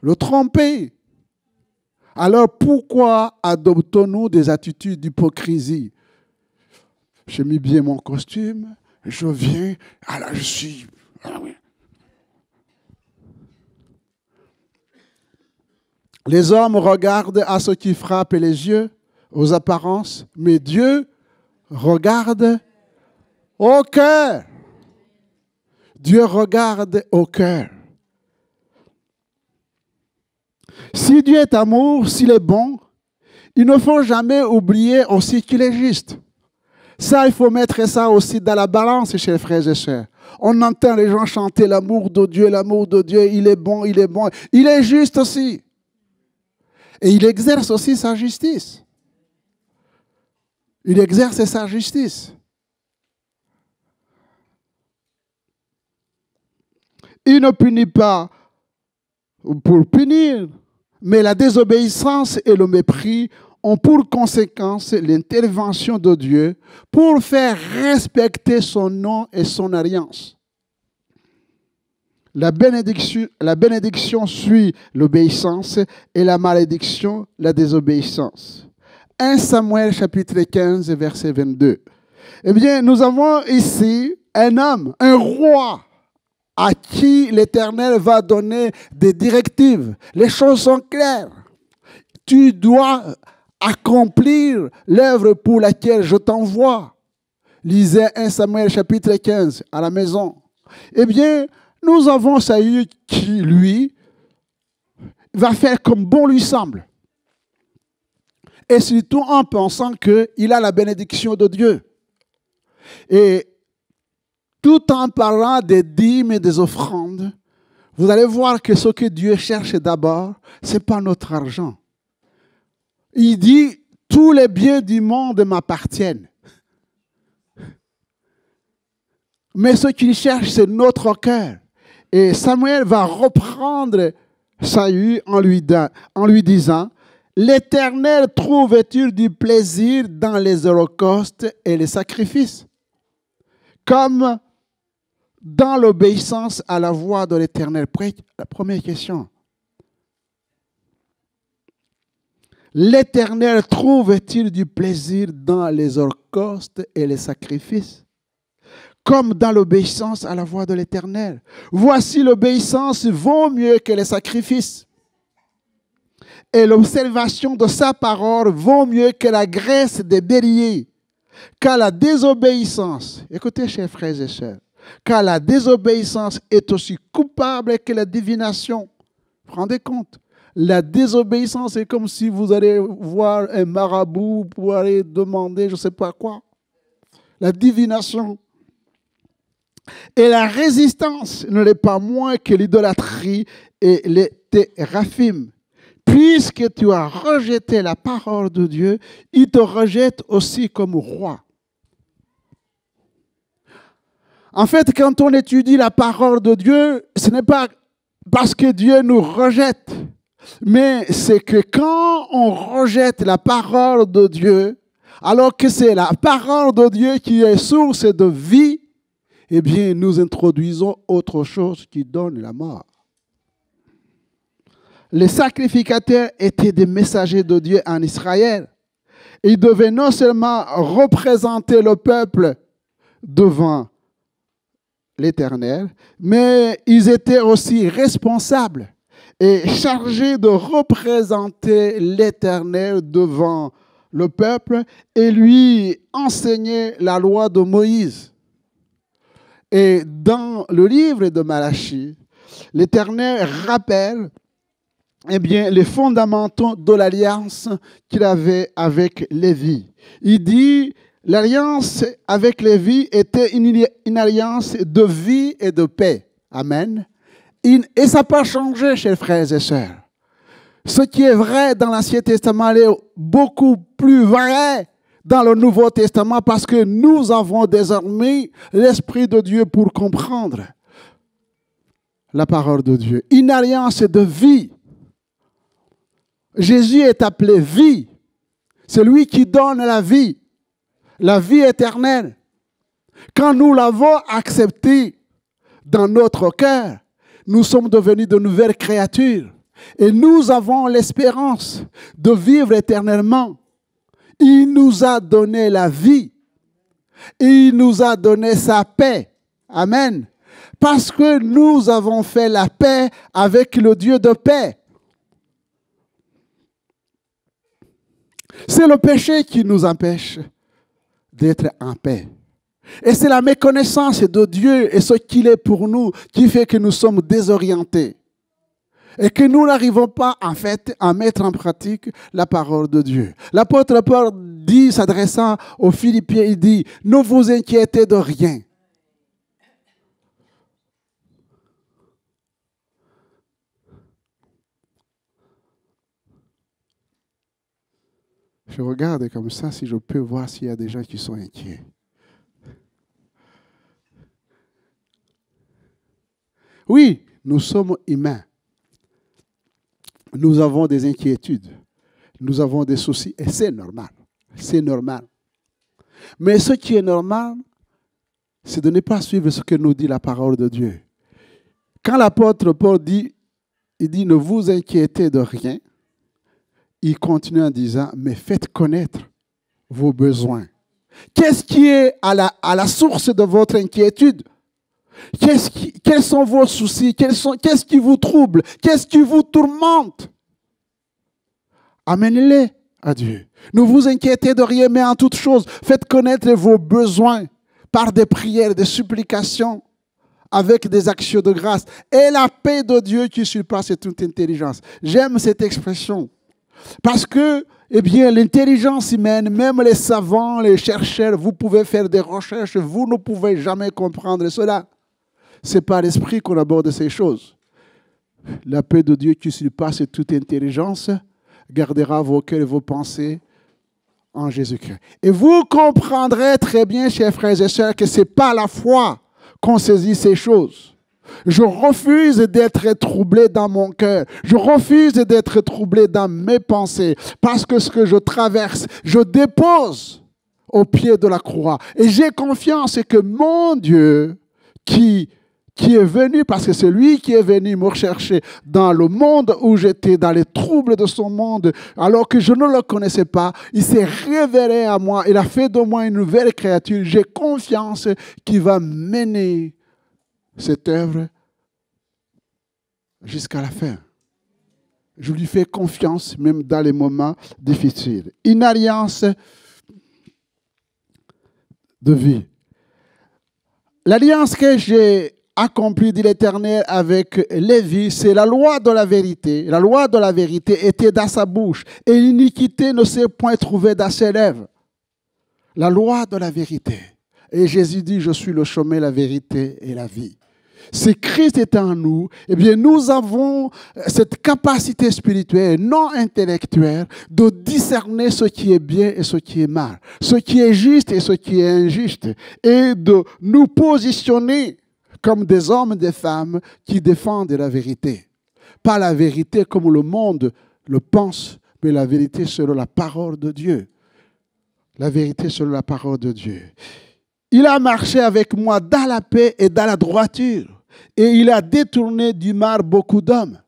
le tromper. Alors pourquoi adoptons-nous des attitudes d'hypocrisie? J'ai mis bien mon costume, je viens, alors je suis... Les hommes regardent à ce qui frappe les yeux, aux apparences, mais Dieu regarde au cœur. Dieu regarde au cœur. Si Dieu est amour, s'il est bon, il ne faut jamais oublier aussi qu'il est juste. Ça, il faut mettre ça aussi dans la balance, chers frères et sœurs. On entend les gens chanter l'amour de Dieu, il est bon, il est bon. Il est juste aussi. Et il exerce aussi sa justice. Il exerce sa justice. Il ne punit pas pour punir, mais la désobéissance et le mépris ont pour conséquence l'intervention de Dieu pour faire respecter son nom et son alliance. La bénédiction suit l'obéissance et la malédiction, la désobéissance. 1 Samuel chapitre 15, verset 22. Eh bien, nous avons ici un homme, un roi, à qui l'Éternel va donner des directives. Les choses sont claires. Tu dois accomplir l'œuvre pour laquelle je t'envoie. Lisez 1 Samuel chapitre 15 à la maison. Eh bien, nous avons Saül qui, lui, va faire comme bon lui semble. Et surtout en pensant qu'il a la bénédiction de Dieu. Et tout en parlant des dîmes et des offrandes, vous allez voir que ce que Dieu cherche d'abord, ce n'est pas notre argent. Il dit, tous les biens du monde m'appartiennent. Mais ce qu'il cherche, c'est notre cœur. Et Samuel va reprendre Saül en lui disant, l'Éternel trouve-t-il du plaisir dans les holocaustes et les sacrifices, comme dans l'obéissance à la voix de l'Éternel? La première question. L'Éternel trouve-t-il du plaisir dans les holocaustes et les sacrifices, comme dans l'obéissance à la voix de l'Éternel? Voici, l'obéissance vaut mieux que les sacrifices, et l'observation de sa parole vaut mieux que la graisse des béliers. Car la désobéissance, écoutez chers frères et sœurs, car la désobéissance est aussi coupable que la divination. Vous vous rendez compte? La désobéissance est comme si vous allez voir un marabout pour aller demander je ne sais pas quoi. La divination. Et la résistance ne l'est pas moins que l'idolâtrie et les téraphim. Puisque tu as rejeté la parole de Dieu, il te rejette aussi comme roi. En fait, quand on étudie la parole de Dieu, ce n'est pas parce que Dieu nous rejette, mais c'est que quand on rejette la parole de Dieu, alors que c'est la parole de Dieu qui est source de vie, eh bien, nous introduisons autre chose qui donne la mort. Les sacrificateurs étaient des messagers de Dieu en Israël. Ils devaient non seulement représenter le peuple devant l'Éternel, mais ils étaient aussi responsables et chargés de représenter l'Éternel devant le peuple et lui enseigner la loi de Moïse. Et dans le livre de Malachie, l'Éternel rappelle les fondamentaux de l'alliance qu'il avait avec Lévi. Il dit, l'alliance avec Lévi était une alliance de vie et de paix. Amen. Et ça n'a pas changé, chers frères et sœurs. Ce qui est vrai dans l'Ancien Testament est beaucoup plus vrai dans le Nouveau Testament parce que nous avons désormais l'Esprit de Dieu pour comprendre la parole de Dieu. Une alliance de vie. Jésus est appelé vie. C'est lui qui donne la vie éternelle. Quand nous l'avons accepté dans notre cœur, nous sommes devenus de nouvelles créatures. Et nous avons l'espérance de vivre éternellement. Il nous a donné la vie. Il nous a donné sa paix. Amen. Parce que nous avons fait la paix avec le Dieu de paix. C'est le péché qui nous empêche d'être en paix. Et c'est la méconnaissance de Dieu et ce qu'il est pour nous qui fait que nous sommes désorientés. Et que nous n'arrivons pas, en fait, à mettre en pratique la parole de Dieu. L'apôtre Paul dit, s'adressant aux Philippiens, il dit, « Ne vous inquiétez de rien. » Je regarde comme ça si je peux voir s'il y a des gens qui sont inquiets. Oui, nous sommes humains. Nous avons des inquiétudes. Nous avons des soucis et c'est normal. C'est normal. Mais ce qui est normal, c'est de ne pas suivre ce que nous dit la parole de Dieu. Quand l'apôtre Paul dit, il dit, ne vous inquiétez de rien, il continue en disant, mais faites connaître vos besoins. Qu'est-ce qui est à la source de votre inquiétude? Quels sont vos soucis? Qu'est-ce qui vous trouble? Qu'est-ce qui vous tourmente? Amenez-les à Dieu. Ne vous inquiétez de rien, mais en toute chose, faites connaître vos besoins par des prières, des supplications, avec des actions de grâce. Et la paix de Dieu qui surpasse toute intelligence. J'aime cette expression. Parce que, eh bien, l'intelligence humaine, même les savants, les chercheurs, vous pouvez faire des recherches, vous ne pouvez jamais comprendre cela. C'est par l'esprit qu'on aborde ces choses. La paix de Dieu qui surpasse toute intelligence gardera vos cœurs et vos pensées en Jésus-Christ. Et vous comprendrez très bien, chers frères et sœurs, que ce n'est pas la foi qu'on saisit ces choses. Je refuse d'être troublé dans mon cœur. Je refuse d'être troublé dans mes pensées. Parce que ce que je traverse, je dépose au pied de la croix. Et j'ai confiance que mon Dieu, qui est venu, parce que c'est lui qui est venu me rechercher dans le monde où j'étais, dans les troubles de son monde, alors que je ne le connaissais pas, il s'est révélé à moi, il a fait de moi une nouvelle créature. J'ai confiance qu'il va mener cette œuvre jusqu'à la fin. Je lui fais confiance même dans les moments difficiles. Une alliance de vie. L'alliance que j'ai accomplie, dit l'Éternel, avec Lévi, c'est la loi de la vérité. La loi de la vérité était dans sa bouche et l'iniquité ne s'est point trouvée dans ses lèvres. La loi de la vérité. Et Jésus dit, je suis le chemin, la vérité et la vie. Si Christ est en nous, eh bien nous avons cette capacité spirituelle, non intellectuelle, de discerner ce qui est bien et ce qui est mal, ce qui est juste et ce qui est injuste, et de nous positionner comme des hommes et des femmes qui défendent la vérité. Pas la vérité comme le monde le pense, mais la vérité selon la parole de Dieu. La vérité selon la parole de Dieu. Il a marché avec moi dans la paix et dans la droiture. Et il a détourné du mal beaucoup d'hommes.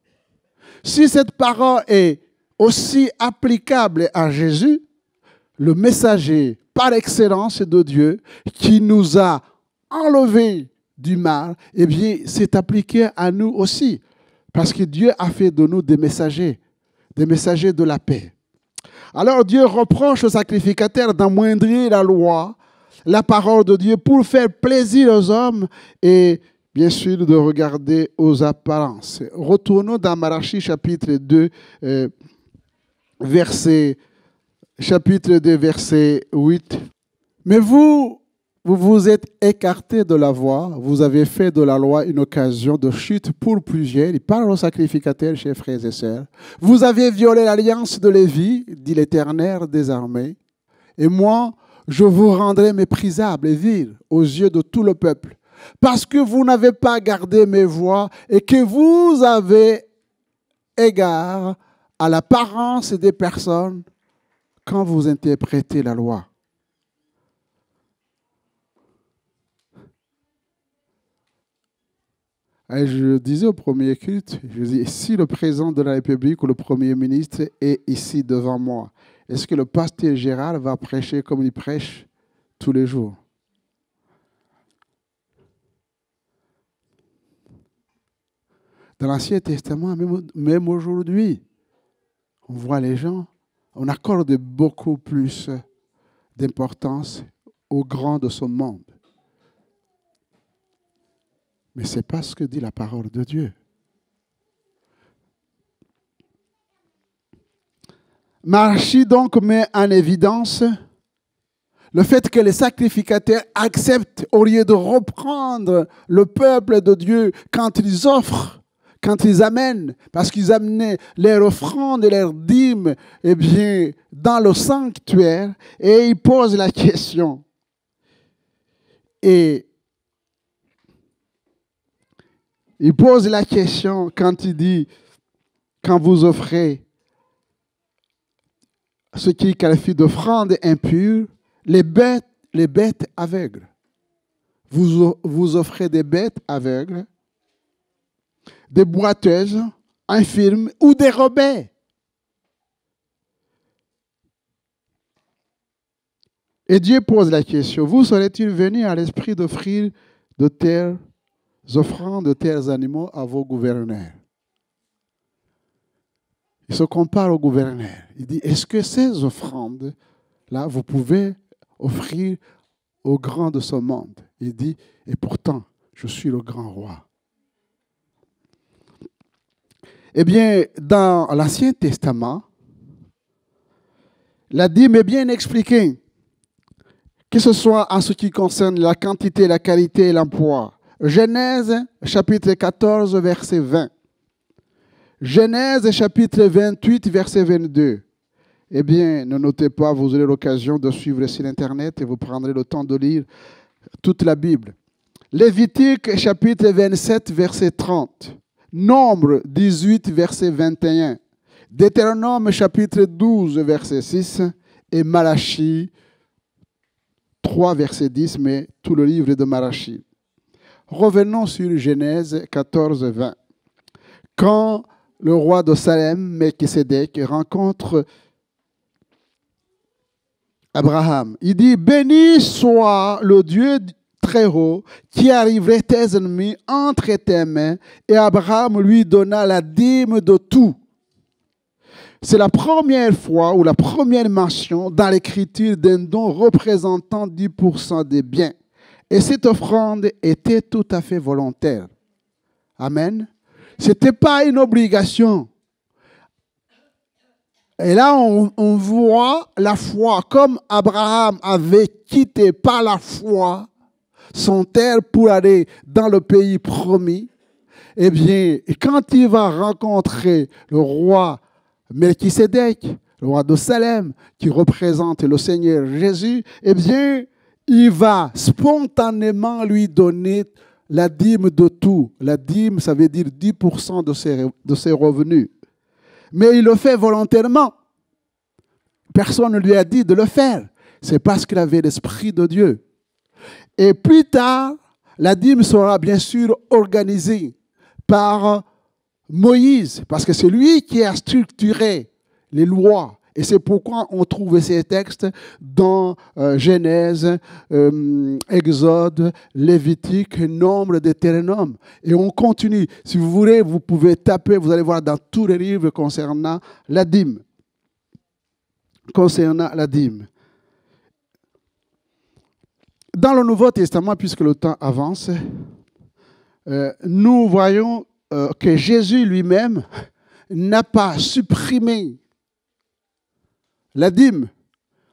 Si cette parole est aussi applicable à Jésus, le messager par excellence de Dieu, qui nous a enlevés du mal, eh bien, c'est appliqué à nous aussi. Parce que Dieu a fait de nous des messagers de la paix. Alors Dieu reproche aux sacrificateurs d'amoindrir la loi, la parole de Dieu pour faire plaisir aux hommes et bien sûr de regarder aux apparences. Retournons dans Malachie chapitre 2, verset 8. Mais vous vous êtes écartés de la voie, vous avez fait de la loi une occasion de chute pour plusieurs. Il parle aux sacrificateurs, chers frères et sœurs. Vous avez violé l'alliance de Lévi, dit l'Éternel des armées. Et moi, je vous rendrai méprisable et vil aux yeux de tout le peuple, parce que vous n'avez pas gardé mes voies et que vous avez égard à l'apparence des personnes quand vous interprétez la loi. Et je disais au premier culte, je dis, si le président de la République ou le Premier ministre est ici devant moi, est-ce que le pasteur Gérard va prêcher comme il prêche tous les jours? Dans l'Ancien Testament, même aujourd'hui, on voit les gens, on accorde beaucoup plus d'importance aux grands de ce monde. Mais ce n'est pas ce que dit la parole de Dieu. Malachie donc met en évidence le fait que les sacrificateurs acceptent, au lieu de reprendre le peuple de Dieu quand ils offrent, quand ils amènent, parce qu'ils amenaient leurs offrandes et leurs dîmes, eh bien, dans le sanctuaire, et ils posent la question. Et il pose la question quand il dit, quand vous offrez ce qu'il qualifie d'offrande impure, les bêtes aveugles. Vous offrez des bêtes aveugles, des boiteuses, infirmes ou des rebelles. Et Dieu pose la question, vous serait-il venu à l'esprit d'offrir de telles offrandes, de tels animaux à vos gouverneurs? Il se compare au gouverneur. Il dit, est-ce que ces offrandes-là, vous pouvez offrir aux grands de ce monde? Il dit, et pourtant, je suis le grand roi. Eh bien, dans l'Ancien Testament, la dîme est bien expliquée, que ce soit en ce qui concerne la quantité, la qualité et l'emploi. Genèse, chapitre 14, verset 20. Genèse, chapitre 28, verset 22. Eh bien, ne notez pas, vous aurez l'occasion de suivre sur Internet et vous prendrez le temps de lire toute la Bible. Lévitique, chapitre 27, verset 30. Nombre 18, verset 21. Deutéronome, chapitre 12, verset 6. Et Malachie, 3, verset 10, mais tout le livre de Malachie. Revenons sur Genèse 14, 20. Quand le roi de Salem, Melchisédek, rencontre Abraham, il dit, « Béni soit le Dieu très haut qui a livré tes ennemis entre tes mains. » Et Abraham lui donna la dîme de tout. C'est la première fois ou la première mention dans l'Écriture d'un don représentant 10% des biens. Et cette offrande était tout à fait volontaire. Amen. Ce n'était pas une obligation. Et là, on voit la foi, comme Abraham avait quitté par la foi son terre pour aller dans le pays promis. Eh bien, quand il va rencontrer le roi Melchisédek, le roi de Salem, qui représente le Seigneur Jésus, eh bien, il va spontanément lui donner la dîme de tout. La dîme, ça veut dire 10% de ses revenus. Mais il le fait volontairement. Personne ne lui a dit de le faire. C'est parce qu'il avait l'Esprit de Dieu. Et plus tard, la dîme sera bien sûr organisée par Moïse, parce que c'est lui qui a structuré les lois. Et c'est pourquoi on trouve ces textes dans Genèse, Exode, Lévitique, Nombre, Deutéronome. Et on continue. Si vous voulez, vous pouvez taper, vous allez voir dans tous les livres concernant la dîme. Concernant la dîme. Dans le Nouveau Testament, puisque le temps avance, nous voyons que Jésus lui-même n'a pas supprimé la dîme.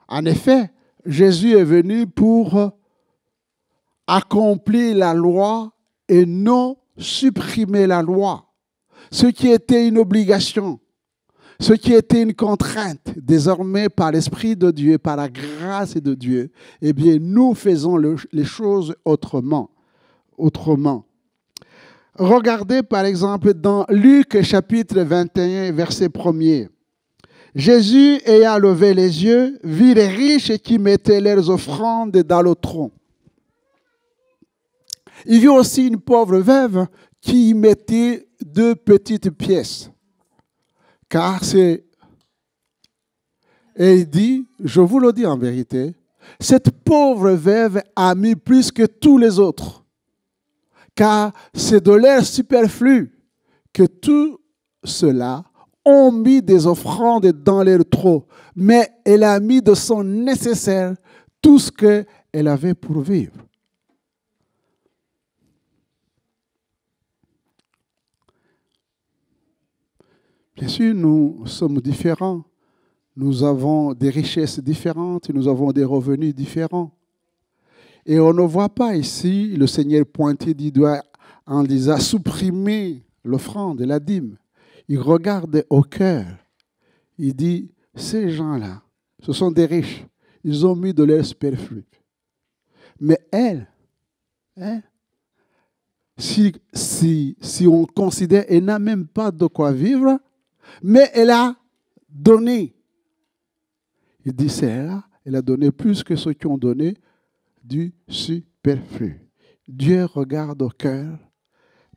En effet, Jésus est venu pour accomplir la loi et non supprimer la loi. Ce qui était une obligation, ce qui était une contrainte, désormais par l'Esprit de Dieu, par la grâce de Dieu, eh bien, nous faisons les choses autrement. Regardez par exemple dans Luc chapitre 21, verset 1er. Jésus, ayant levé les yeux, vit les riches qui mettaient leurs offrandes dans le tronc. Il vit aussi une pauvre veuve qui y mettait 2 petites pièces. Car c'est... Et il dit, je vous le dis en vérité, cette pauvre veuve a mis plus que tous les autres. Car c'est de l'air superflu que tous ceux-là ont mis des offrandes dans leur trou. Mais elle a mis de son nécessaire tout ce qu'elle avait pour vivre. Bien sûr, nous sommes différents. Nous avons des richesses différentes, nous avons des revenus différents. Et on ne voit pas ici le Seigneur pointer du doigt en disant supprimer l'offrande et la dîme. Il regarde au cœur. Il dit, ces gens-là, ce sont des riches. Ils ont mis de leur superflu. Mais elle, si on considère, elle n'a même pas de quoi vivre, mais elle a donné. Il dit, celle-là, elle a donné plus que ceux qui ont donné du superflu. Dieu regarde au cœur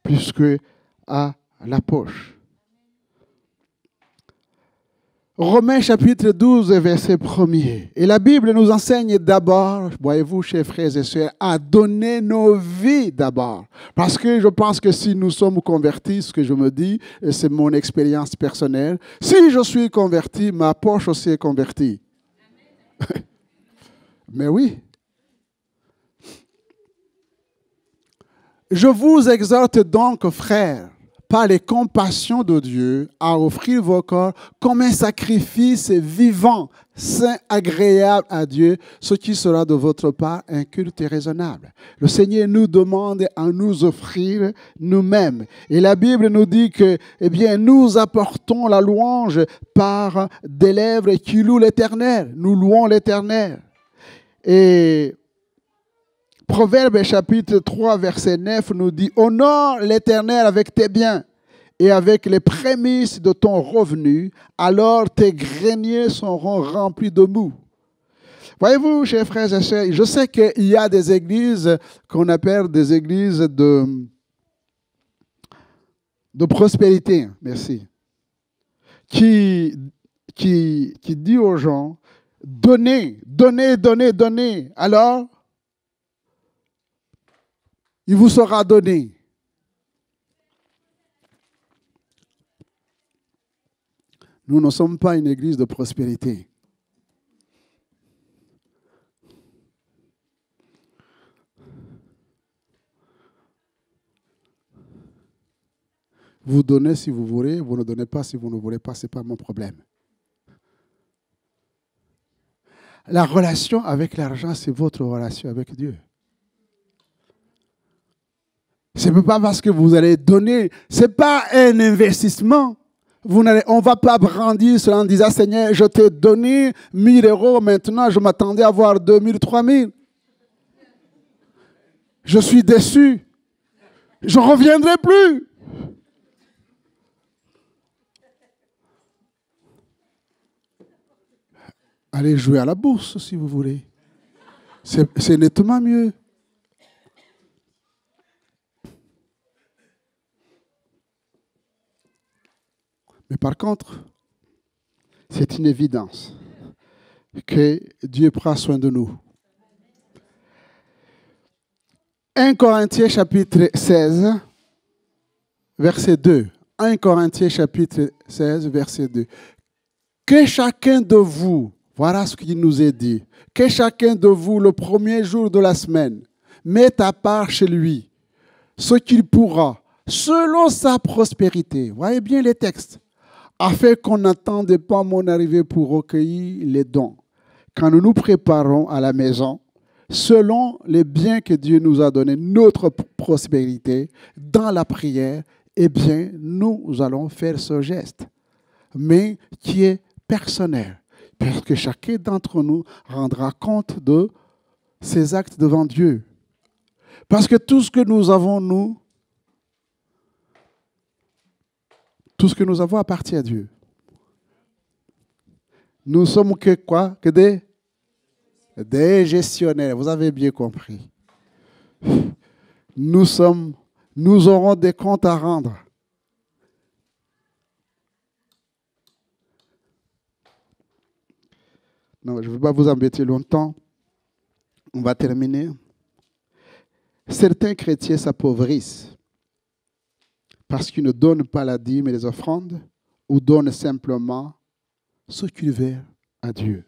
plus qu'à la poche. Romains chapitre 12, verset 1er. Et la Bible nous enseigne d'abord, voyez-vous, chers frères et sœurs, à donner nos vies d'abord. Parce que je pense que si nous sommes convertis, ce que je me dis, et c'est mon expérience personnelle, si je suis converti, ma poche aussi est convertie. Mais oui. Je vous exhorte donc, frères, par les compassions de Dieu, à offrir vos corps comme un sacrifice vivant, saint, agréable à Dieu, ce qui sera de votre part un culte raisonnable. Le Seigneur nous demande à nous offrir nous-mêmes. Et la Bible nous dit que, eh bien, nous apportons la louange par des lèvres qui louent l'Éternel. Nous louons l'Éternel. Et Proverbe chapitre 3, verset 9 nous dit « Honore l'Éternel avec tes biens et avec les prémices de ton revenu, alors tes greniers seront remplis de mou. » Voyez-vous, chers frères et sœurs, je sais qu'il y a des églises qu'on appelle des églises de prospérité, merci, qui dit aux gens « Donnez, donnez, donnez, donnez. » Alors, il vous sera donné. Nous ne sommes pas une église de prospérité. Vous donnez si vous voulez, vous ne donnez pas si vous ne voulez pas, ce n'est pas mon problème. La relation avec l'argent, c'est votre relation avec Dieu. Ce n'est pas parce que vous allez donner, ce n'est pas un investissement. On ne va pas brandir cela en disant, Seigneur, je t'ai donné 1 000 €, maintenant je m'attendais à avoir 2 000, 3 000. Je suis déçu. Je ne reviendrai plus. Allez jouer à la bourse si vous voulez. C'est nettement mieux. Mais par contre, c'est une évidence que Dieu prend soin de nous. 1 Corinthiens chapitre 16, verset 2. 1 Corinthiens chapitre 16, verset 2. Que chacun de vous, voilà ce qu'il nous est dit, que chacun de vous, le premier jour de la semaine, mette à part chez lui ce qu'il pourra, selon sa prospérité. Voyez bien les textes. Afin qu'on n'attende pas mon arrivée pour recueillir les dons. quand nous nous préparons à la maison, selon les biens que Dieu nous a donnés, notre prospérité, dans la prière, eh bien, nous allons faire ce geste, mais qui est personnel, parce que chacun d'entre nous rendra compte de ses actes devant Dieu. Parce que tout ce que nous avons, tout ce que nous avons appartient à Dieu. Nous sommes que quoi? Que des gestionnaires. Vous avez bien compris. Nous aurons des comptes à rendre. Non, je ne veux pas vous embêter longtemps. On va terminer. Certains chrétiens s'appauvrissent parce qu'ils ne donnent pas la dîme et les offrandes ou donnent simplement ce qu'ils veulent à Dieu.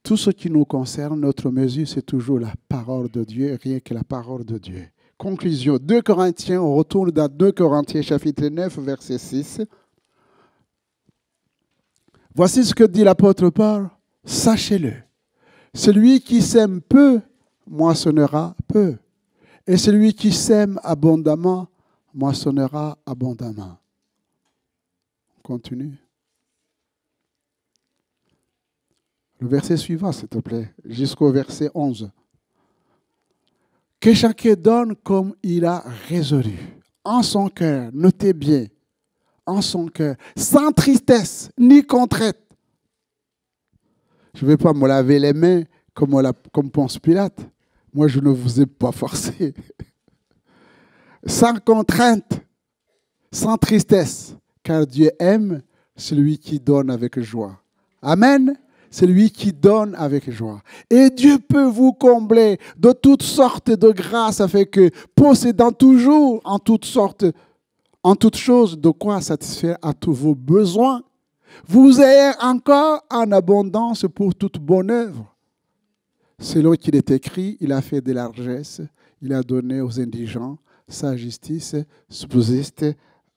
Tout ce qui nous concerne, notre mesure, c'est toujours la parole de Dieu, rien que la parole de Dieu. Conclusion, 2 Corinthiens, on retourne dans 2 Corinthiens chapitre 9, verset 6. Voici ce que dit l'apôtre Paul, sachez-le, celui qui sème peu, moissonnera peu. Et celui qui sème abondamment, moissonnera abondamment. On continue. Le verset suivant, s'il te plaît, jusqu'au verset 11. Que chacun donne comme il a résolu, en son cœur, notez bien, en son cœur, sans tristesse ni contrainte. Je ne vais pas me laver les mains comme Ponce Pilate. Moi, je ne vous ai pas forcé. Sans contrainte, sans tristesse, car Dieu aime celui qui donne avec joie. Amen. Celui qui donne avec joie. Et Dieu peut vous combler de toutes sortes de grâces afin que, possédant toujours en toutes choses de quoi satisfaire à tous vos besoins, vous ayez encore en abondance pour toute bonne œuvre. Selon qu'il est écrit, il a fait des largesses, il a donné aux indigents, sa justice subsiste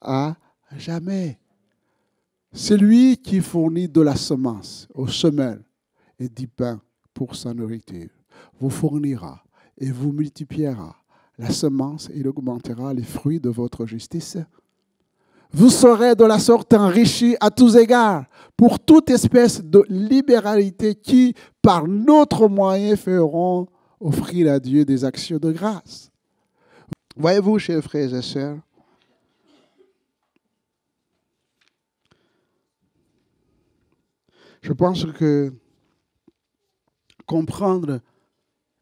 à jamais. Celui qui fournit de la semence au semeur et du pain pour sa nourriture vous fournira et vous multipliera la semence et il augmentera les fruits de votre justice. Vous serez de la sorte enrichis à tous égards pour toute espèce de libéralité qui, par notre moyen, feront offrir à Dieu des actions de grâce. Voyez-vous, chers frères et sœurs, je pense que comprendre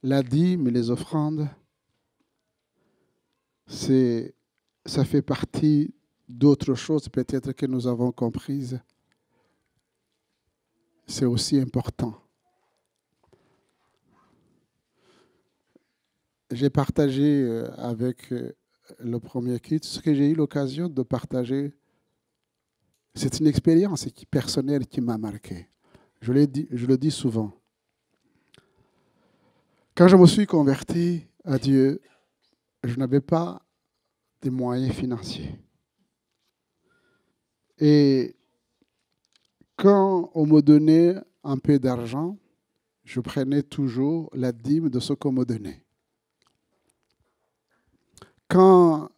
la dîme et les offrandes, ça fait partie d'autres choses peut-être que nous avons comprises. C'est aussi important. J'ai partagé avec le premier culte ce que j'ai eu l'occasion de partager. C'est une expérience personnelle qui m'a marqué. Je le dis souvent. Quand je me suis converti à Dieu, je n'avais pas de moyens financiers. Et quand on me donnait un peu d'argent, je prenais toujours la dîme de ce qu'on me donnait. Quand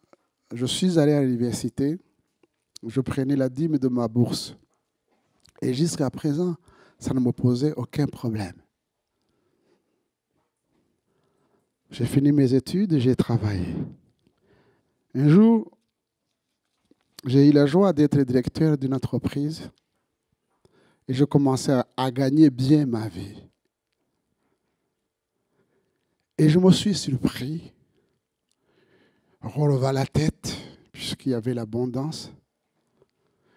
je suis allé à l'université, je prenais la dîme de ma bourse. Et jusqu'à présent, ça ne me posait aucun problème. J'ai fini mes études et j'ai travaillé. Un jour, j'ai eu la joie d'être directeur d'une entreprise et je commençais à gagner bien ma vie. Et je me suis surpris, relevant la tête, puisqu'il y avait l'abondance,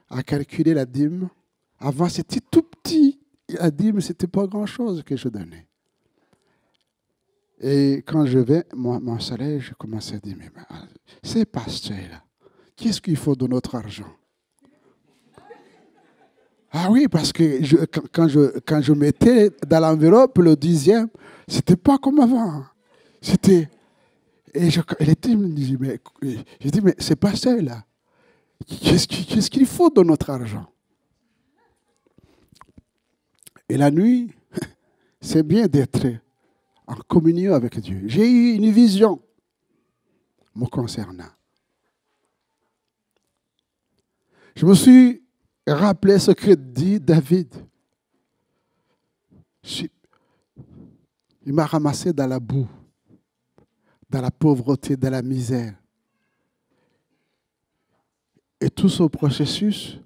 à calculer la dîme. Avant, c'était tout petit. La dîme, ce n'était pas grand-chose que je donnais. Et quand je vais, mon salaire, je commençais à dire, mais c'est pasteur-là. Qu'est-ce qu'il faut de notre argent? Ah oui, parce que quand je mettais dans l'enveloppe le 10e, ce n'était pas comme avant. C'était... Et elle me dit, mais, je dis, mais c'est pasteur-là. Qu'est-ce qu'il faut de notre argent? Et la nuit, c'est bien d'être en communion avec Dieu. J'ai eu une vision me concernant. Je me suis rappelé ce que dit David. Il m'a ramassé dans la boue, dans la pauvreté, dans la misère. Et tout ce processus,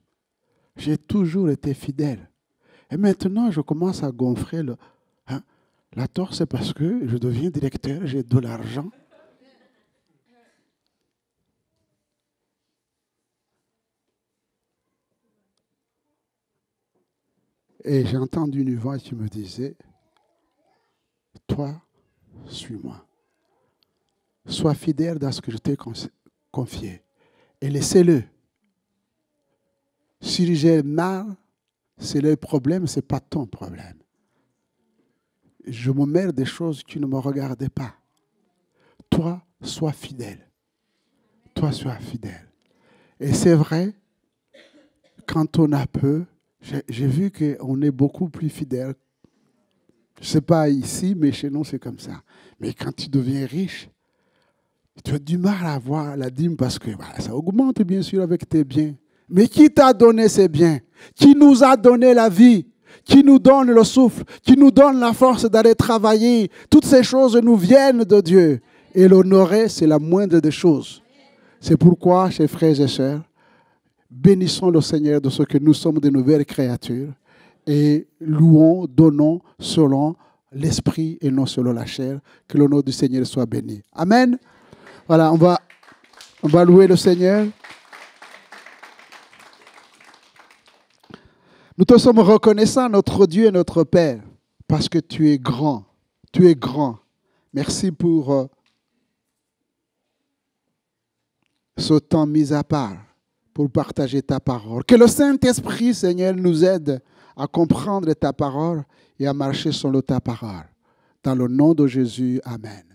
j'ai toujours été fidèle. Et maintenant, je commence à gonfler la torse parce que je deviens directeur, j'ai de l'argent. Et j'ai entendu une voix qui me disait, toi, suis-moi. Sois fidèle dans ce que je t'ai confié. Et laissez-le. Si j'ai mal, c'est le problème, ce n'est pas ton problème. Je me mêle des choses qui ne me regardaient pas. Toi, sois fidèle. Toi, sois fidèle. Et c'est vrai, quand on a peu, j'ai vu qu'on est beaucoup plus fidèle. Je ne sais pas ici, mais chez nous, c'est comme ça. Mais quand tu deviens riche, tu as du mal à avoir la dîme parce que ça augmente bien sûr avec tes biens. Mais qui t'a donné ces biens? Qui nous a donné la vie? Qui nous donne le souffle? Qui nous donne la force d'aller travailler? Toutes ces choses nous viennent de Dieu. Et l'honorer, c'est la moindre des choses. C'est pourquoi, chers frères et sœurs, bénissons le Seigneur de ce que nous sommes de nouvelles créatures et louons, donnons selon l'esprit et non selon la chair. Que le nom du Seigneur soit béni. Amen. Voilà, on va louer le Seigneur. Nous te sommes reconnaissants, notre Dieu et notre Père, parce que tu es grand. Tu es grand. Merci pour ce temps mis à part pour partager ta parole. Que le Saint-Esprit, Seigneur, nous aide à comprendre ta parole et à marcher selon ta parole. Dans le nom de Jésus, amen.